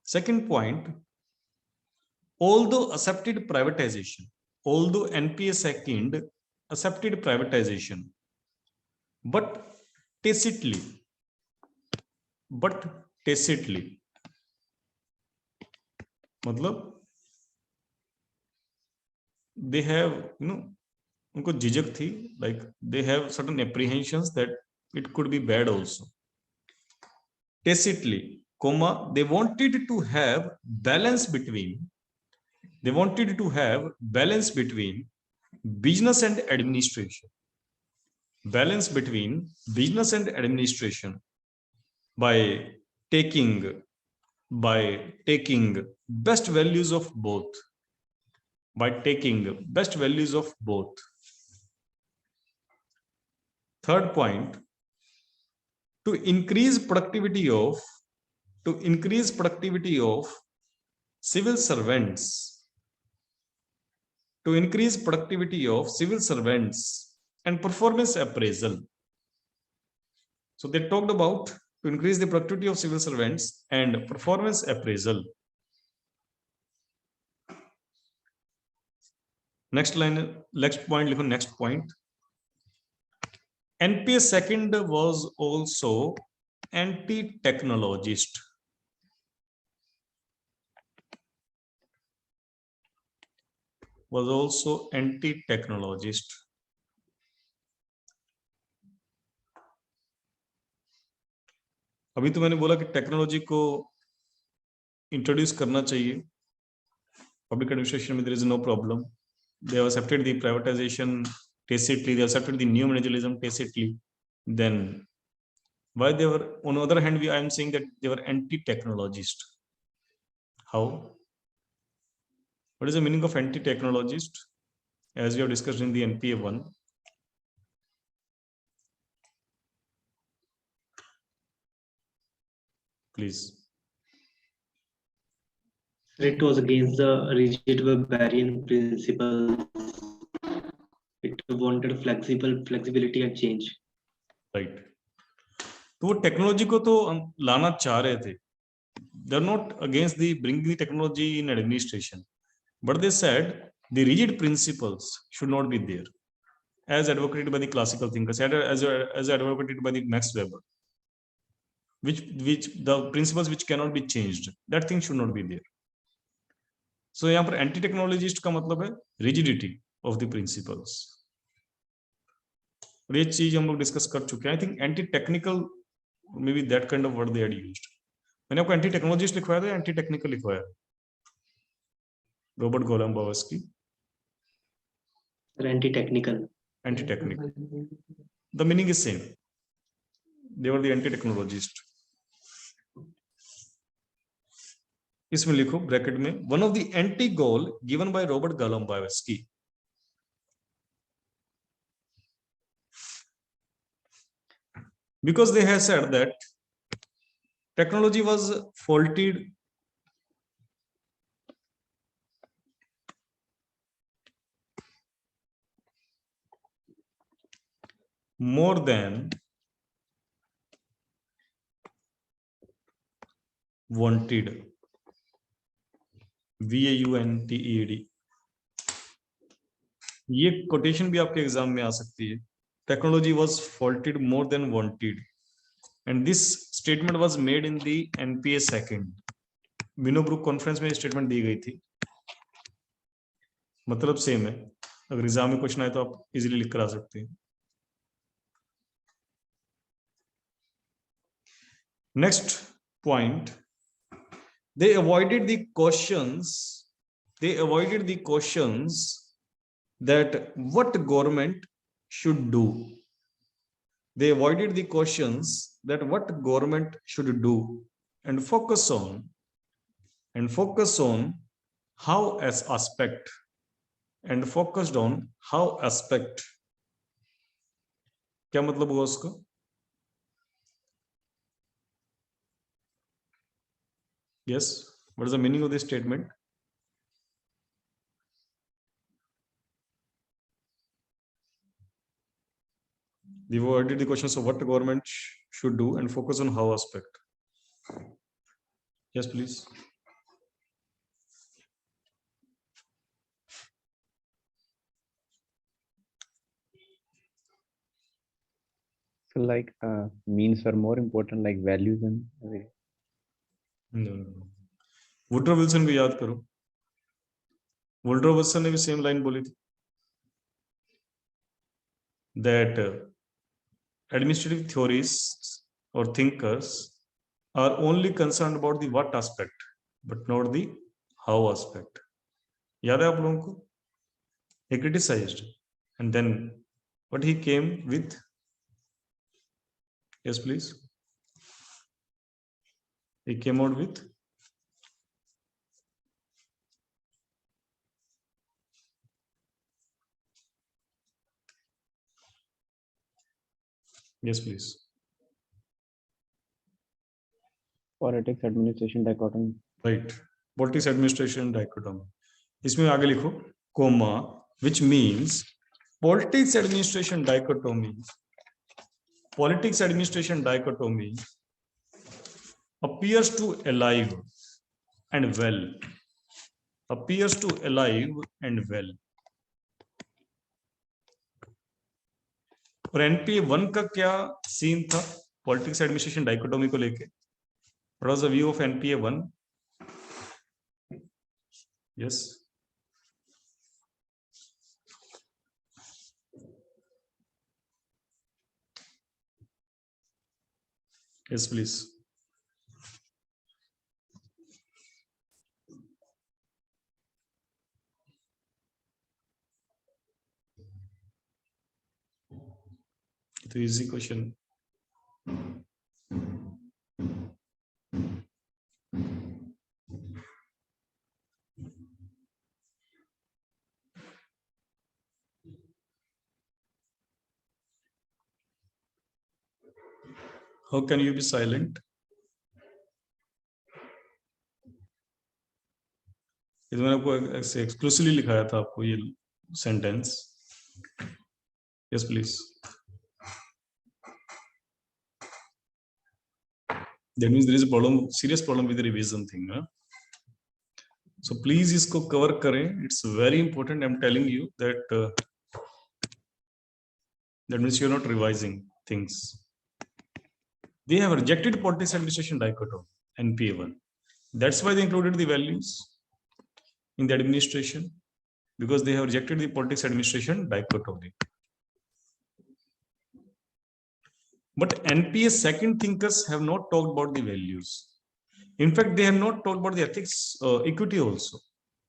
Second point, although NPA second accepted privatization, but tacitly but tacitly. मतलब they have, उनको झिझक थी, like they have certain apprehensions that it could be bad also. Tacitly, comma, they wanted to have balance between business and administration. Balance between business and administration by taking best values of both. Third point, to increase productivity of civil servants, and performance appraisal. So they talked about to increase the productivity of civil servants and performance appraisal. Next point. NPA second was also anti-technologist. अभी तो मैंने बोला कि technology को introduce करना चाहिए public administration में, there is no problem. They have accepted the privatization tacitly, they have accepted the new managerialism tacitly. Then why they were, on the other hand, I am saying that they were anti-technologist. How? What is the meaning of anti-technologist? As we have discussed in the NPA 1. Please. It was against the rigid barbarian principles. It wanted flexibility and change. Right. तो वो technology को तो लाना चाह रहे थे. They are not against the bringing the technology in administration, but they said the rigid principles should not be there, as advocated by the classical thinkers, as advocated by the Max Weber, which the principles which cannot be changed, that thing should not be there. So यहाँ पर anti technologist का मतलब है rigidity of the principles. और ये चीज हम लोग डिस्कस कर चुके हैं. I think anti technical, may be that kind of word they had used. मैंने आपको एंटी टेक्नोलॉजिस्ट लिखवाया था, एंटी टेक्निकल लिखवाया? Robert गोलम्बावस्की. Anti technical. The meaning is same. They were the anti technologist. इसमें लिखो ब्रैकेट में, one of the anti goal given by Robert Golombaevsky. Because they have said that technology was faulted more than wanted. VAUNTED. ये quotation भी आपके exam में आ सकती है. Technology was faulted more than wanted, and this statement was made in the NPA second. Minnowbrook conference में statement दी गई थी. मतलब सेम है. अगर एग्जाम में क्वेश्चन आए तो आप इजीली लिख कर आ सकते हैं. Next point, they avoided the questions that what government should do. They avoided the questions that what government should do and focus on how as aspect, and focused on how aspect. क्या मतलब हुआ उसका? Yes, what is the meaning of this statement? They avoided the questions of what the government should do and focus on how aspect. Yes, please. So like means are more important, like values and Woodrow Wilson को याद करो, Woodrow Wilson ने भी same line बोली थी that administrative theorists or thinkers are only concerned about the what aspect but not the how aspect. याद है आप लोगों को? He criticized and then what he came with? Yes, please. He came out with yes, please. politics administration dichotomy. Right. Politics administration dichotomy. इसमें आगे लिखो comma which means politics administration dichotomy. Politics administration dichotomy appears to alive and well. Appears to alive and well. और NPA 1 का क्या scene था politics administration dichotomy को लेके? What was the view of NPA 1? Yes. Yes, please. It's an easy question. How can you be silent? इस मैंने आपको exclusively लिखाया था आपको ये sentence. Yes, please. That means there is a problem, serious problem with the revision thing. Huh? So please इसको cover करें. It's very important. I'm telling you that that means you're not revising things. They have rejected politics administration dichotomy, NPA1. That's why they included the values in the administration, because they have rejected the politics administration dichotomy. But NPA second thinkers have not talked about the values. In fact, they have not talked about the ethics, equity also.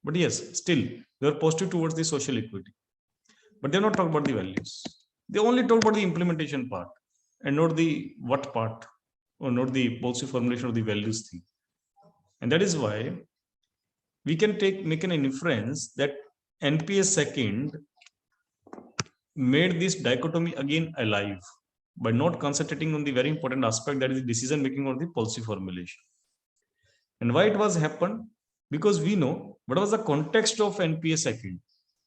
But yes, still, they are positive towards the social equity. But they have not talked about the values. They only talk about the implementation part and not the what part, or not the policy formulation of the values thing. And that is why we can make an inference that NPA second made this dichotomy again alive by not concentrating on the very important aspect, that is the decision making or the policy formulation. And why it was happened? Because we know what was the context of NPA second.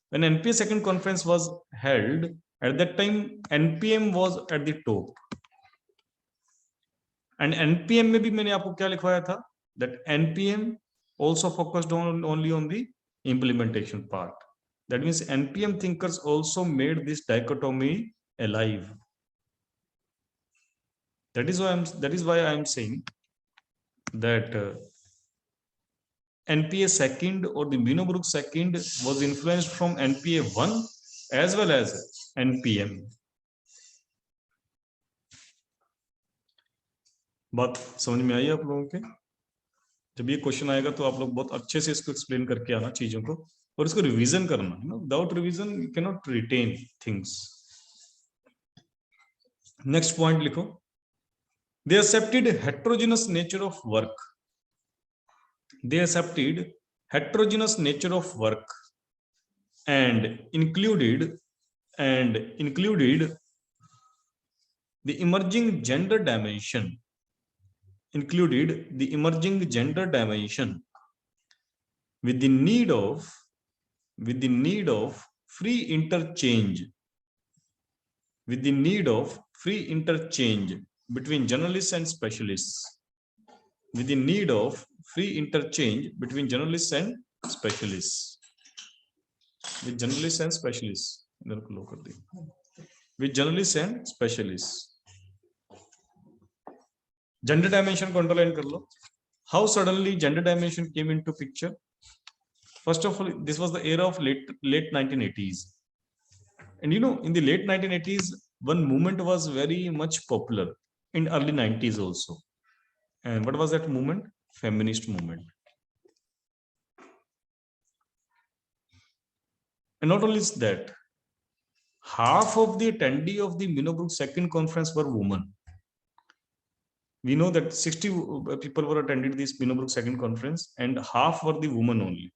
When NPA second conference was held, at that time NPM was at the top. And NPM में भी मैंने आपको क्या लिखवाया था? That NPM also focused on only on the implementation part. That means NPM thinkers also made this dichotomy alive. That is why I am saying that NPA second or the Minnowbrook second was influenced from NPA 1 as well as NPM. बात समझ में आई आप लोगों के? जब ये question आएगा तो आप लोग बहुत अच्छे से इसको एक्सप्लेन करके आना चीजों को, और इसको रिवीजन करना. Without revision you can not retain things. Next point लिखो. They accepted heterogeneous nature of work. They accepted heterogeneous nature of work and included the emerging gender dimension. Included the emerging gender dimension with the need of free interchange. With the need of free interchange between journalists and specialists. With the need of free interchange between journalists and specialists. With journalists and specialists. With journalists and specialists. Gender dimension को underline कर लो. How suddenly gender dimension came into picture? First of all, this was the era of late 1980s. And you know, in the late 1980s, one movement was very much popular in early 90s also. And what was that movement? Feminist movement. And not only that, half of the attendee of the Minnowbrook second conference were women. We know that 60 people were attended this Minnowbrook second conference, and half were the women only.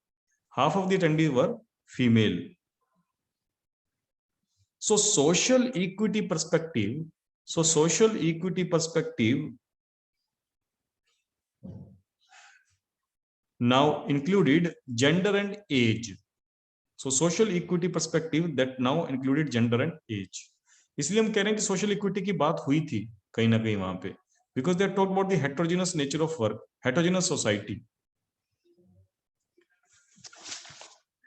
Half of the attendees were female. So social equity perspective now included gender and age. So social equity perspective that now included gender and age. इसलिए हम कह रहे हैं कि social equity की बात हुई थी कहीं ना कहीं वहां पे, because they talked about the heterogeneous nature of work, heterogeneous society.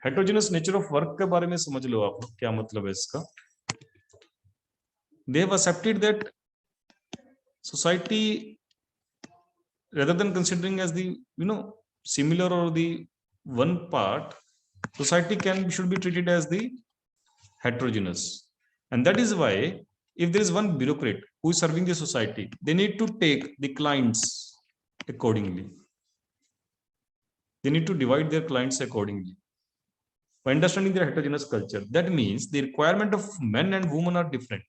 Heterogeneous nature of work के बारे में समझ लो आप क्या मतलब है इसका. They have accepted that society, rather than considering as the similar or the one part, society should be treated as the heterogeneous. And that is why if there is one bureaucrat who is serving the society, they need to take the clients accordingly. They need to divide their clients accordingly by understanding their heterogeneous culture. That means the requirement of men and women are different.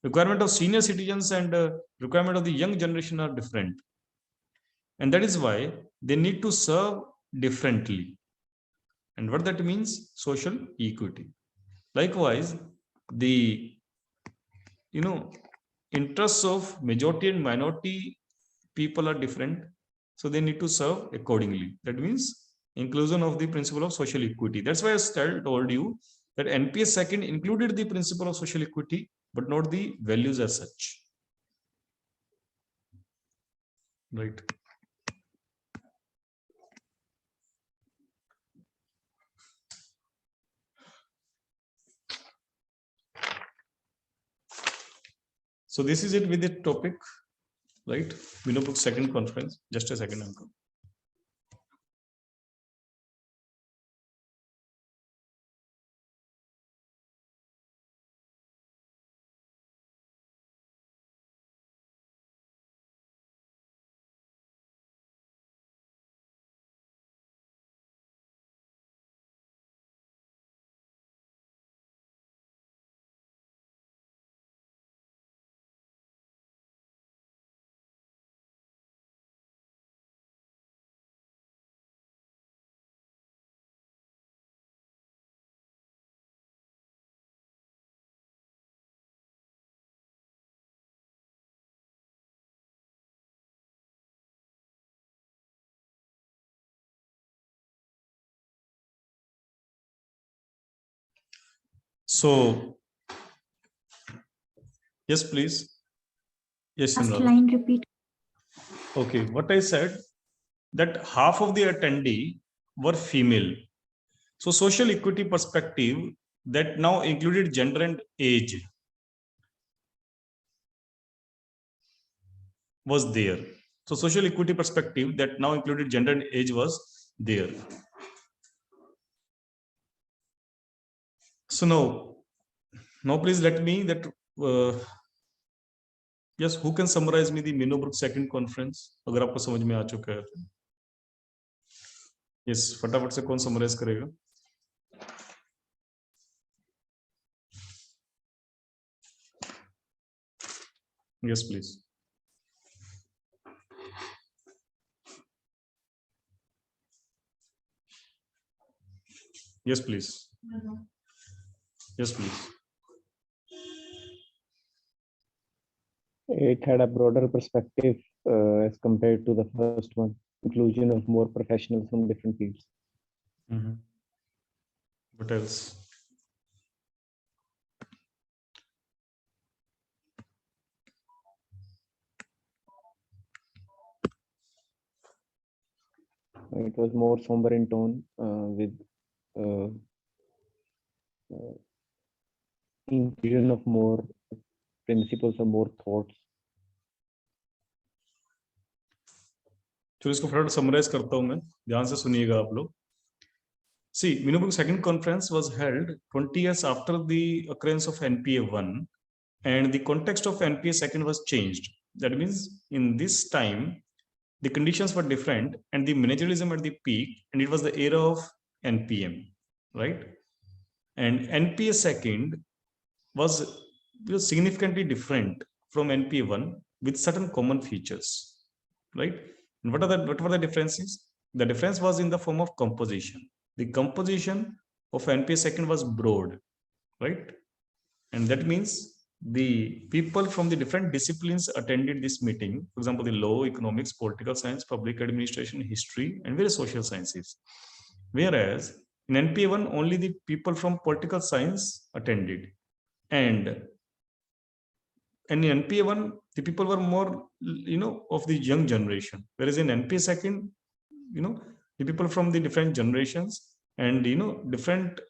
Requirement of senior citizens and requirement of the young generation are different. And that is why they need to serve differently. And what that means? Social equity. Likewise, the interests of majority and minority people are different, so they need to serve accordingly. That means inclusion of the principle of social equity. That's why I told you that NPS second included the principle of social equity, but not the values as such. Right. So this is it with the topic, right? Minnowbrook second conference. Just a second, Uncle. So, yes, please. Yes, Last Simran. line repeat. Okay, what I said, that half of the attendee were female. So social equity perspective that now included gender and age was there. So social equity perspective that now included gender and age was there. So now please let me that yes, who can summarize me the Minnowbrook second conference? अगर आपको समझ में आ चुका है तो yes, फटाफट से कौन summarize करेगा? Yes, please. Yes, please. Yes, please. It had a broader perspective as compared to the first one, inclusion of more professionals from different fields. What else? It was more somber in tone with inclusion of more principles or more thoughts. फिर इसको फटाफट summarise करता हूं मैं, ध्यान से सुनिएगा आप लोग. See, Minnowbrook second conference was held 20 years after the occurrence of NPA 1, and the context of NPA second was changed. That means in this time, the conditions were different and the managerialism at the peak, and it was the era of NPM, right? And NPA second was significantly different from NPA 1 with certain common features, right? And what were the differences? The difference was in the form of composition. The composition of NPA second was broad, right? And that means the people from the different disciplines attended this meeting. For example, the law, economics, political science, public administration, history, and various social sciences. Whereas in NPA 1, only the people from political science attended. And in NPA 1, the people were more, of the young generation. Whereas in NPA second, the people from the different generations and, different,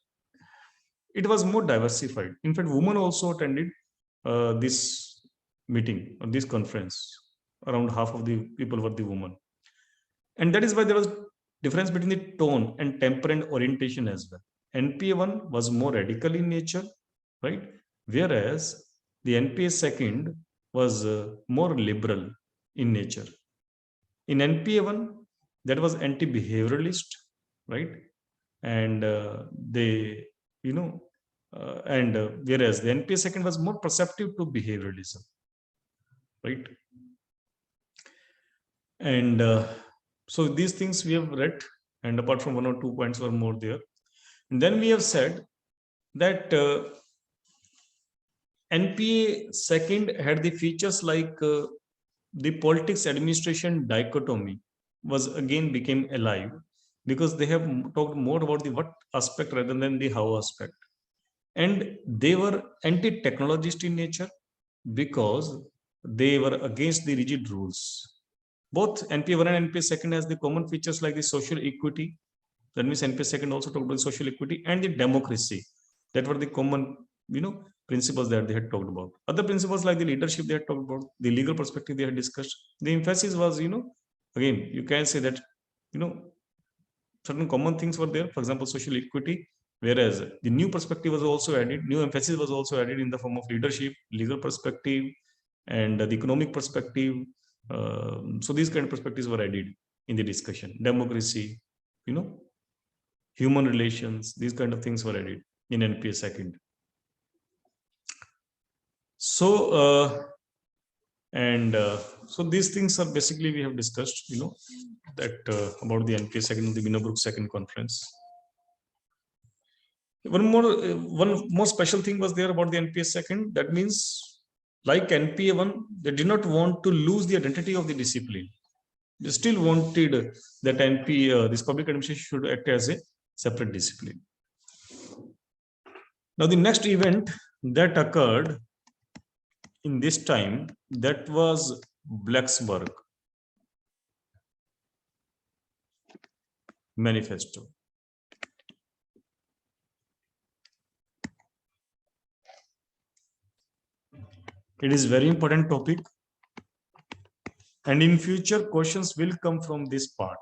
it was more diversified. In fact, women also attended this meeting or this conference. Around half of the people were the women. And that is why there was difference between the tone and temper and orientation as well. NPA 1 was more radical in nature, right? Whereas the NPA second was more liberal in nature. In NPA 1, that was anti-behavioralist, right? And whereas the NPA second was more perceptive to behavioralism, right? And so these things we have read, and apart from 1 or 2 points were more there. And then we have said that NPA second had the features like the politics administration dichotomy was again became alive, because they have talked more about the what aspect rather than the how aspect. And they were anti-technologist in nature because they were against the rigid rules. Both NPA 1 and NPA second has the common features like the social equity. That means NPA second also talked about social equity and the democracy. That were the common, principles that they had talked about. Other principles like the leadership they had talked about, the legal perspective they had discussed. The emphasis was, again, you can say that, certain common things were there. For example, social equity, whereas the new perspective was also added, new emphasis was also added in the form of leadership, legal perspective, and the economic perspective. So these kind of perspectives were added in the discussion. Democracy, human relations, these kind of things were added in NPA second. So so these things are basically we have discussed, that about the NPA second and the Minnowbrook second conference. One more special thing was there about the NPA second. That means, like NPA 1, they did not want to lose the identity of the discipline. They still wanted that NPA, this public administration, should act as a separate discipline. Now, the next event that occurred in this time, that was Blacksburg Manifesto. It is very important topic, and in future questions will come from this part.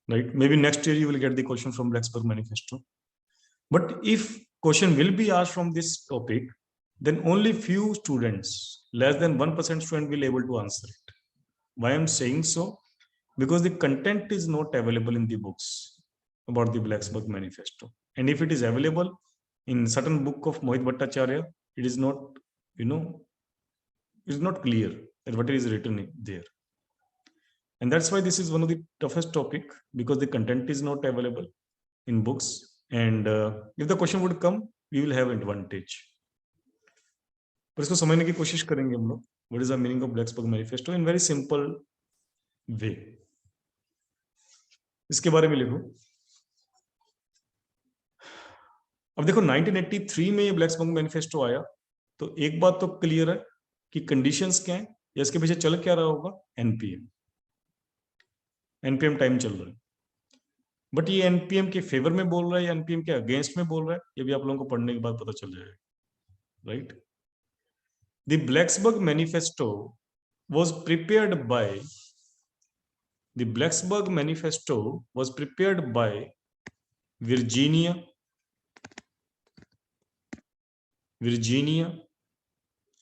Right? Maybe next year you will get the question from Blacksburg Manifesto. But if question will be asked from this topic, then only few students, less than 1% student, will be able to answer it. Why I'm saying so? Because the content is not available in the books about the Blacksburg Manifesto. And if it is available in certain book of Mohit Bhattacharya, it is not, it is not clear that what is written there. And that's why this is one of the toughest topic, because the content is not available in books. And if the question would come, we will have advantage. पर इसको समझने की कोशिश करेंगे हम लोग. What is the meaning of Blacksburg Manifesto in very simple way? इसके बारे में लिखो. अब देखो 1983 में ये ब्लैक्सबर्ग मैनिफेस्टो आया, तो एक बात तो क्लियर है कि कंडीशंस क्या है या इसके पीछे चल क्या रहा होगा. एनपीएम टाइम चल रहा है. बट ये एनपीएम के फेवर में बोल रहा है या एनपीएम के अगेंस्ट में बोल रहा है, ये भी आप लोगों को पढ़ने के बाद पता चल जाएगा. Right? The Blacksburg Manifesto was prepared by Virginia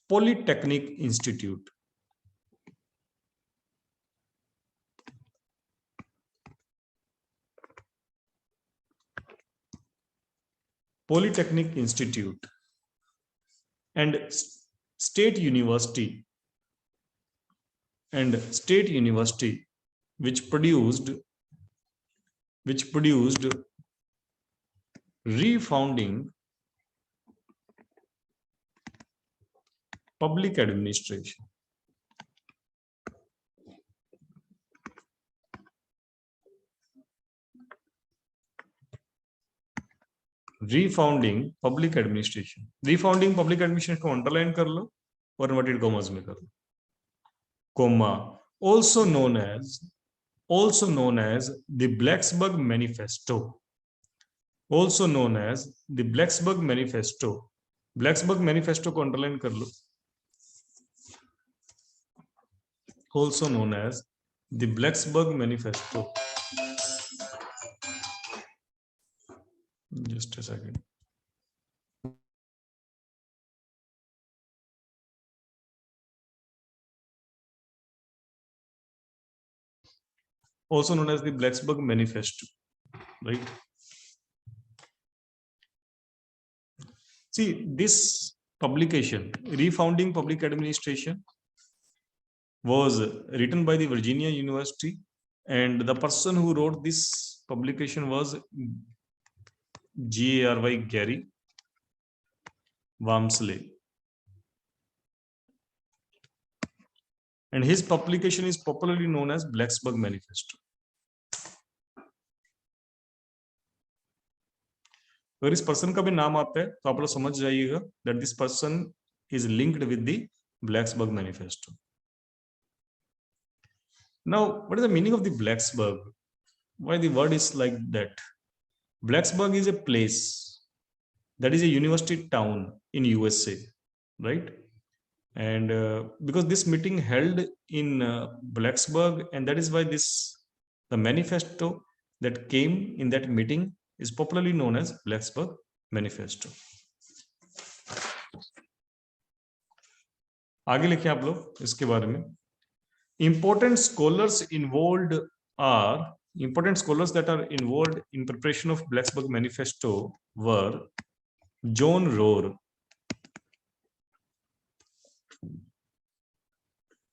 Polytechnic Institute. Polytechnic Institute and State University which produced refounding public administration. Refounding public administration को अंडरलाइन कर लो और इन्वर्टेड कॉमास में कर लो. Comma, also known as the Blacksburg Manifesto. Blacksburg Manifesto को underline कर लो. Also known as the Blacksburg Manifesto. Just a second. Also known as the Blacksburg Manifesto, right? See, this publication, Refounding Public Administration, was written by the Virginia University, and the person who wrote this publication was Gary Walmsley, and his publication is popularly known as Blacksburg Manifesto. अगर इस person का भी नाम आता है तो आप लोग समझ जाइएगा that this person is linked with the Blacksburg Manifesto. Now, what is the meaning of the Blacksburg? Why the word is like that? Blacksburg is a place that is a university town in USA, right? And because this meeting held in Blacksburg, and that is why the manifesto that came in that meeting is popularly known as Blacksburg Manifesto. आगे लिखिए आप लोग इसके बारे में. Important scholars that are involved in preparation of Blacksburg Manifesto were John Rohr,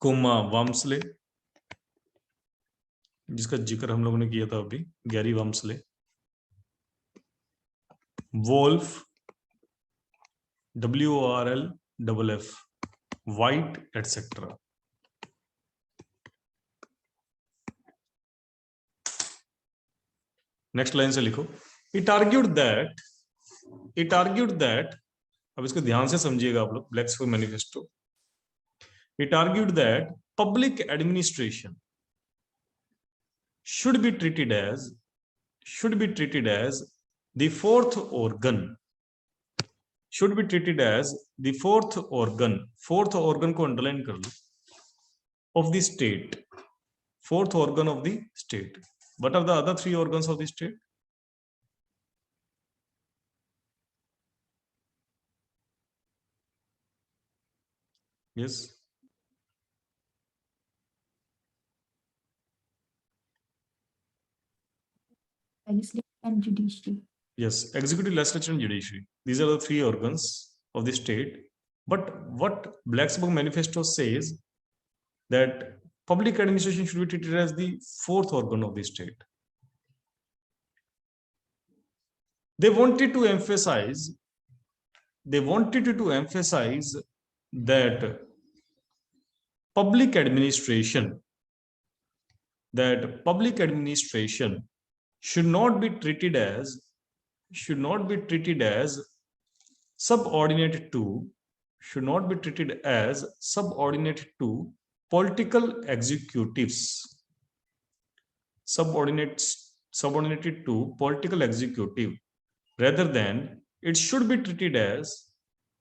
Walmsley, जिसका जिक्र हम लोगों ने किया था अभी, Gary Wamsley, Wolf, WORLFF, White, etc. Next line से लिखो. It argued that अब इसको ध्यान से समझिएगा आप लोग. Blacksburg Manifesto. It argued that public administration should be treated as the fourth organ. Fourth organ को अंडरलाइन कर लो. Of the state. Fourth organ of the state. What are the other three organs of the state? Yes. Legislature and judiciary. Yes, executive, legislature, and judiciary. These are the three organs of the state. But what Blacksburg Manifesto says that public administration should be treated as the fourth organ of the state. They wanted to emphasize that public administration should not be treated as subordinate to political executives, subordinated to political executive, rather than it should be treated as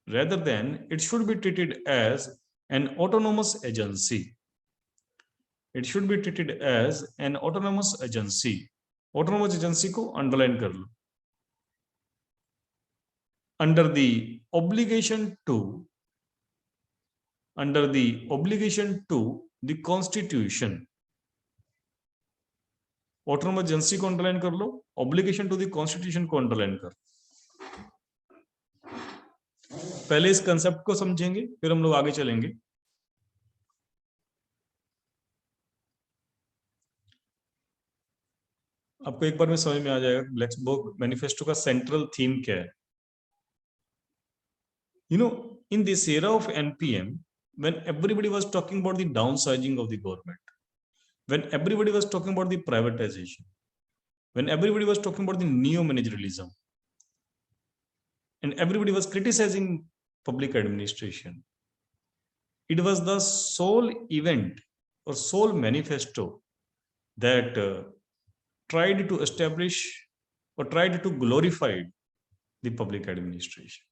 rather than it should be treated as an autonomous agency. It should be treated as an autonomous agency. Autonomous agency को underline कर लो. Under the obligation to the constitution. Autonomous agency को underline कर लो, obligation to the constitution को underline कर. पहले इस concept को समझेंगे, फिर हम लोग आगे चलेंगे. आपको एक बार में समझ में आ जाएगा ब्लैक्सबर्ग मैनिफेस्टो का सेंट्रल थीम क्या है. You know, in this era of NPM, when everybody was talking about the downsizing of the government, when everybody was talking about the privatization, when everybody was talking about the neo-managerialism, and everybody was criticizing public administration, it was the sole event or sole manifesto that tried to establish or tried to glorify the public administration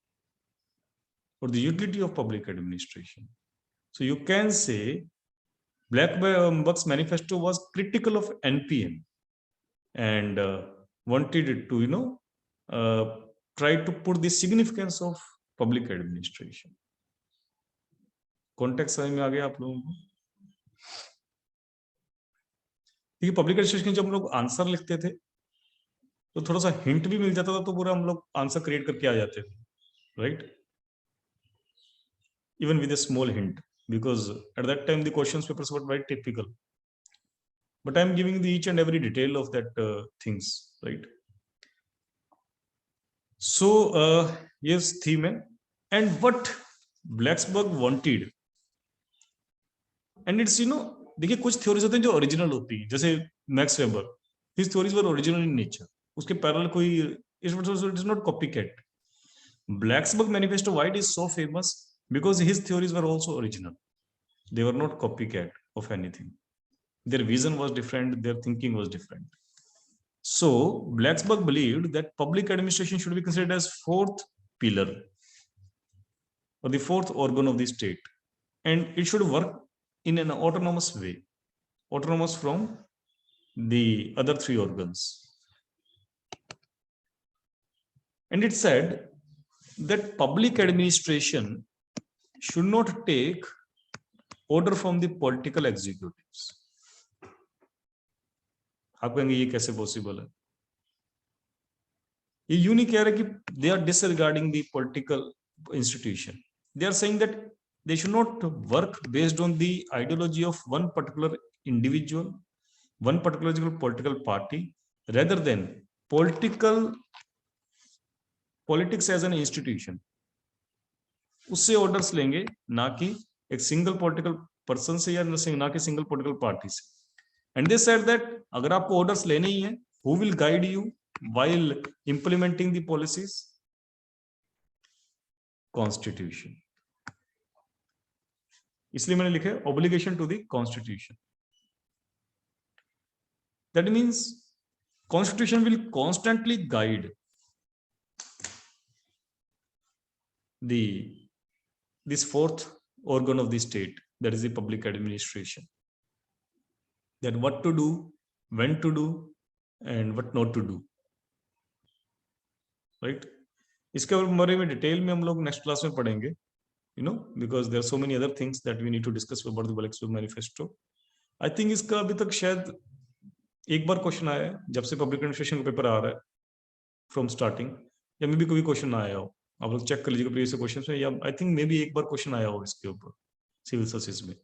or the utility of public administration. So you can say Blacksburg's manifesto was critical of NPM and wanted to, try to put the significance of public administration. Context समझ में आ गया आप लोगों को? देखिए, public administration जब हम लोग आंसर लिखते थे तो थोड़ा सा हिंट भी मिल जाता था, तो पूरा हम लोग आंसर क्रिएट करके आ जाते थे, right? Even with a small hint, because at that time the questions papers were very typical. But I'm giving the each and every detail of that things, right? So yes, theme hai. And what Blacksburg wanted, and it's देखिए कुछ theories होते हैं जो original होती है, जैसे max weber, his theories were original in nature, उसके parallel कोई it is not copycat. Blacksburg manifesto, why it is so famous? Because his theories were also original. They were not copycat of anything. Their vision was different, their thinking was different. So Blacksburg believed that public administration should be considered as fourth pillar or the fourth organ of the state, and it should work in an autonomous way, autonomous from the other three organs. And it said that public administration should not take order from the political executives. आप कहेंगे ये कैसे possible है? ये यूं नहीं कह रहे कि they are disregarding the political institution. They are saying that they should not work based on the ideology of one particular individual, one particular political party, rather than politics as an institution. उससे orders लेंगे, ना कि एक single political person से या ना कि single political party से. एंड दे सेड दैट अगर आपको ऑर्डर्स लेने ही है, who will guide you while implementing the policies? Constitution. इसलिए मैंने लिखा है obligation to the constitution. That means constitution will constantly guide this fourth organ of the state, that is the public administration, that what to do, when to do, and what not to do, right? इसके बारे में detail में हम लोग next class में पढ़ेंगे, because there are so many other things that we need to discuss about the Blacksburg manifesto. I think इसका अभी तक शायद एक बार क्वेश्चन आया है जब से पब्लिक एडमिनिस्ट्रेशन का पेपर आ रहा है फ्रॉम स्टार्टिंग, या मे भी कोई क्वेश्चन आया हो, आप लोग चेक कर लीजिएगा प्रीवियस क्वेश्चंस में, या आई थिंक मे बी एक बार क्वेश्चन आया हो इसके ऊपर सिविल सर्विसेज में,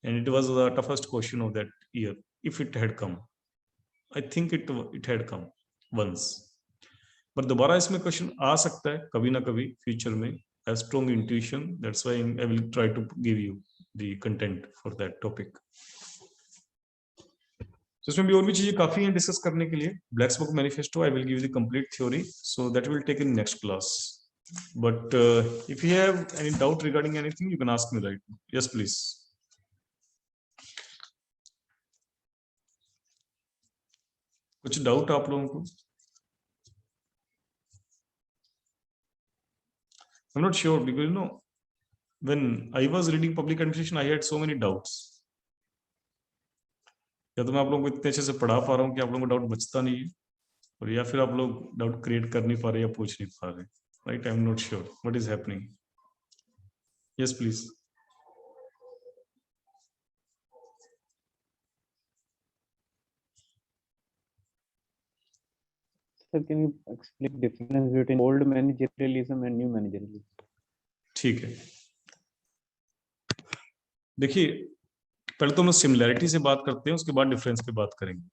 and it was the toughest question of that year if it had come. I think it had come once, but दोबारा इसमें क्वेश्चन आ सकता है कभी ना कभी फ्यूचर में. I have strong intuition, that's why I will try to give you the content for that topic. So इसमें भी और भी चीजें काफी हैं डिस्कस करने के लिए. Blacksburg manifesto I will give the complete theory, so that will take in next class. But if you have any doubt regarding anything, you can ask me right now. Yes, please. कुछ doubt आप लोगों को? I'm not sure because when I was reading public administration, I had so many doubts. या तो मैं आप लोगों को इतने अच्छे से पढ़ा पा रहा हूँ कि आप लोगों को डाउट बचता नहीं है, और या फिर आप लोग डाउट क्रिएट कर नहीं पा रहे या पूछ नहीं पा रहे. Right, I am not sure what is happening. Yes please. Sir, can you explain the difference between old managerialism and new managerialism? ठीक है, देखिए पहले तो हम सिमिलैरिटी से बात करते हैं, उसके बाद डिफरेंस पे बात करेंगे.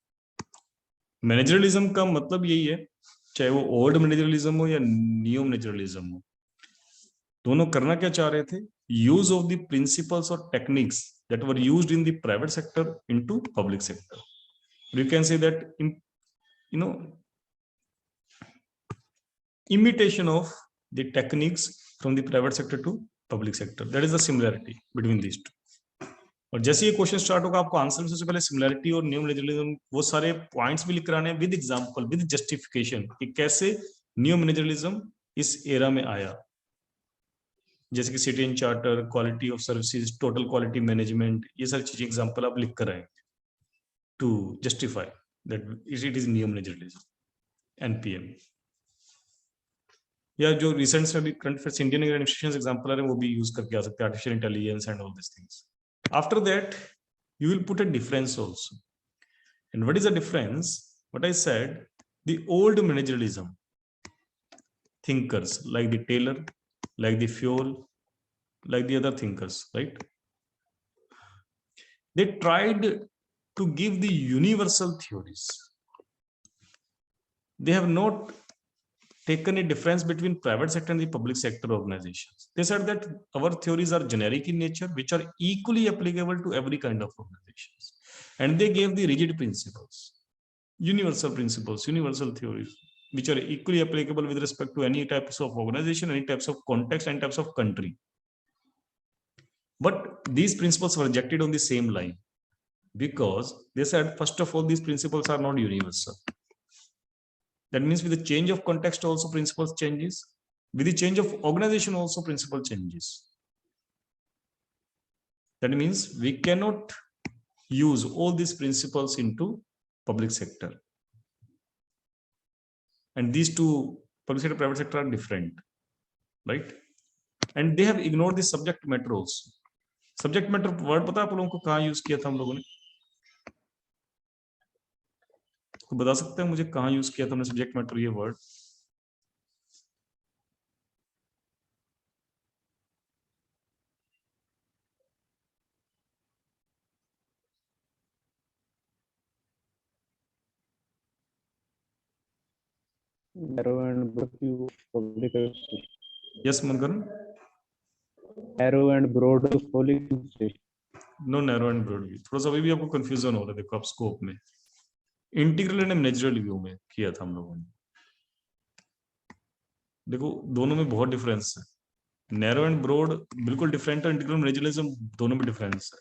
मैनेजरलिज्म का मतलब यही है, चाहे वो ओल्ड मैनेजरलिज्म हो या न्यू मैनेजरलिज्म हो, दोनों करना क्या चाह रहे थे? यूज ऑफ द प्रिंसिपल्स और techniques that were used in the private sector into public sector. You can say that imitation of the techniques from the private sector to public sector. That is the similarity between these two. और जैसे ये question start होगा, आपको answer में सबसे पहले similarity और new मैनेजरलिज्म वो सारे पॉइंट्स भी लिख कराने हैं विद एग्जांपल, विद जस्टिफिकेशन कि कैसे न्यू मैनेजरलिज्म इस एरा में आया. जैसे कि city charter, quality of services, total quality management, ये सारी चीजें एग्जांपल आप लिख कर आएंगे to justify that it is new managerialism, NPM. या जो रिसेंट में भी current affairs Indian administration example आ रहे हैं, वो भी यूज करके आ सकते हैं, artificial intelligence and all this things. After that you will put a difference also. And what is the difference? What I said, the old managerialism thinkers like the Taylor, like the Fuel, like the other thinkers, right? They tried to give the universal theories. They have not taken a difference between private sector and the public sector organizations. They said that our theories are generic in nature, which are equally applicable to every kind of organizations. And they gave the rigid principles, universal principles, universal theories, which are equally applicable with respect to any types of organization, any types of context, and types of country. But these principles were rejected on the same line because they said, first of all, these principles are not universal. That means with the change of context also principles changes. With the change of organization also principle changes. That means we cannot use all these principles into public sector. And these two, public sector, private sector, are different, right? And they have ignored the subject matter also. Subject matter word पता आप लोगों को कहाँ use किया था हम लोगों ने? तो बता सकते हैं मुझे कहाँ यूज किया था हमने सब्जेक्ट मैटर ये word? Narrow and broad view of public administration. Yes मनगन. Narrow and broad of public administration. No narrow and broad view. थोड़ा सा अभी भी आपको कंफ्यूजन हो रहा है. देखो आप स्कोप में इंटीग्रल एंड मैनेजरल व्यू में किया था हम लोगों ने. देखो दोनों में बहुत डिफरेंस है. नैरो एंड ब्रॉड बिल्कुल डिफरेंट है, इंटीग्रल मैनेजरलिज्म दोनों में डिफरेंस है.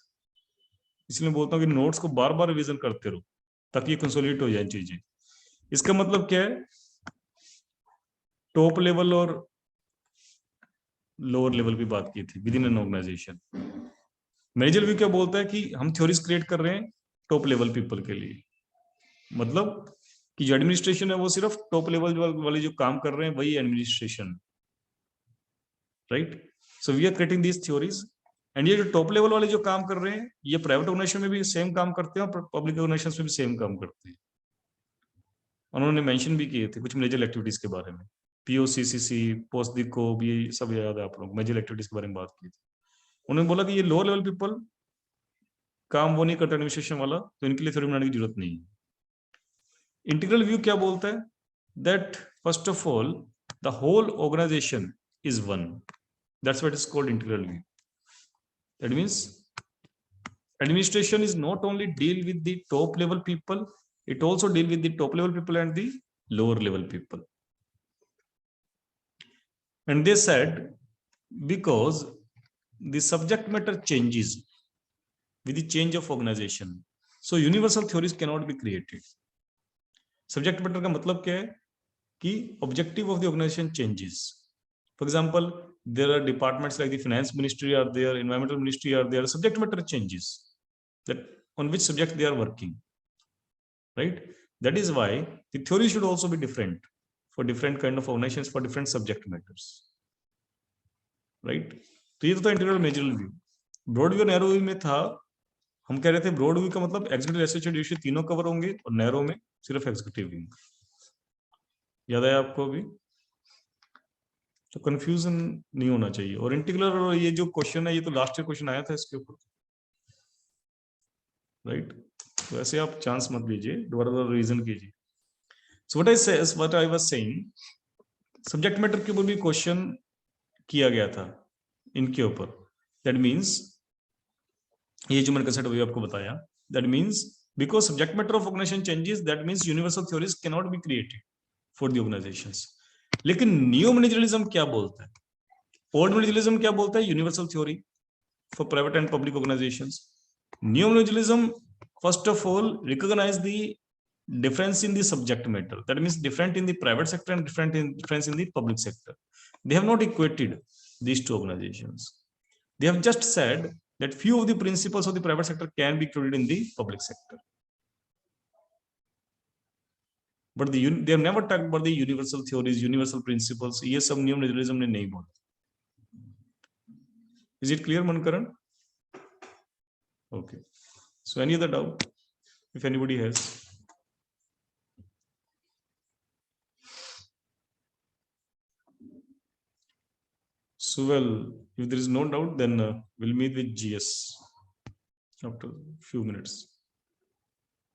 इसलिए बोलता हूँ कि नोट्स को बार बार रिवीजन करते रहो ताकि ये कंसोलिडेट हो जाए चीजें. इसका मतलब क्या है? टॉप लेवल और लोअर लेवल की बात की थी within an organisation. Manager view क्या बोलता है कि हम थ्योरीज क्रिएट कर रहे हैं टॉप लेवल पीपल के लिए. मतलब कि जो एडमिनिस्ट्रेशन है वो सिर्फ टॉप लेवल वाले जो काम कर रहे हैं वही administration, right? So we are creating these theories. And ये जो टॉप लेवल वाले जो काम कर रहे हैं ये प्राइवेट ऑर्गेनाइजेशन में भी सेम काम करते हैं और पब्लिक ऑर्गेनाइजेशन में भी सेम काम करते हैं. उन्होंने मेंशन भी किए थे कुछ मेजर एक्टिविटीज के बारे में. पीओसीसीसी, पोस्टडिको, ये सब याद है आप लोग, मेजर एक्टिविटीज के बारे में बात की थी. उन्होंने बोला कि ये लोअर लेवल पीपल काम वो नहीं करता एडमिनिस्ट्रेशन वाला, तो इनके लिए थ्योरी बनाने की जरूरत नहीं है. इंटीग्रल व्यू क्या बोलता है? That first of all the whole organisation is one. That's what is called integral view. That means administration is not only deal with the top level people, it also deal with the top level people and the lower level people. And they said because the subject matter changes with the change of organization, so universal theories cannot be created. Subject matter का मतलब क्या है कि objective of the organization changes. For example, there are departments like the finance ministry are there, environmental ministry are there, subject matter changes that on which subject they are working, right? That is why the theory should also be different for different kind of organizations for different subject matters, right? तो ये तो integral मेजरल view. Broad view narrow view में था, हम कह रहे थे ब्रॉड व्यू का मतलब एग्जीक्यूटिव एसोसिएट जुडिशरी तीनों कवर होंगे और नैरो में सिर्फ एग्जीक्यूटिव विंग. याद है आपको अभी? तो कंफ्यूजन नहीं होना चाहिए. और इंटीग्रल और ये जो क्वेश्चन है, ये तो लास्ट ईयर क्वेश्चन आया था इसके ऊपर, राइट? तो ऐसे आप चांस मत लीजिए, दोबारा रिवीजन कीजिए. So what I was saying, subject matter के ऊपर भी क्वेश्चन किया गया था इनके ऊपर. दैट मींस ये जो मैंने कंसेप्ट अभी आपको बताया, that means because subject matter of organisation changes, that means universal theories can not be created for the organisations. लेकिन न्यू मैनेजरिज्म क्या बोलता है? ओल्ड मैनेजरिज्म क्या बोलता है? Universal theory for private and public organisations. New managerism first of all recognise the difference in the subject matter, that means different in the private sector and difference in the public sector. They have not equated these two organizations. They have just said that few of the principles of the private sector can be included in the public sector, but they have never talked about the universal theories, universal principles. ये सब new मैनेजरिज्म ने नहीं बोला. Is it clear, Mankaran? Okay. So any other doubt, if anybody has? So, well, if there is no doubt, then we'll meet with GS after a few minutes.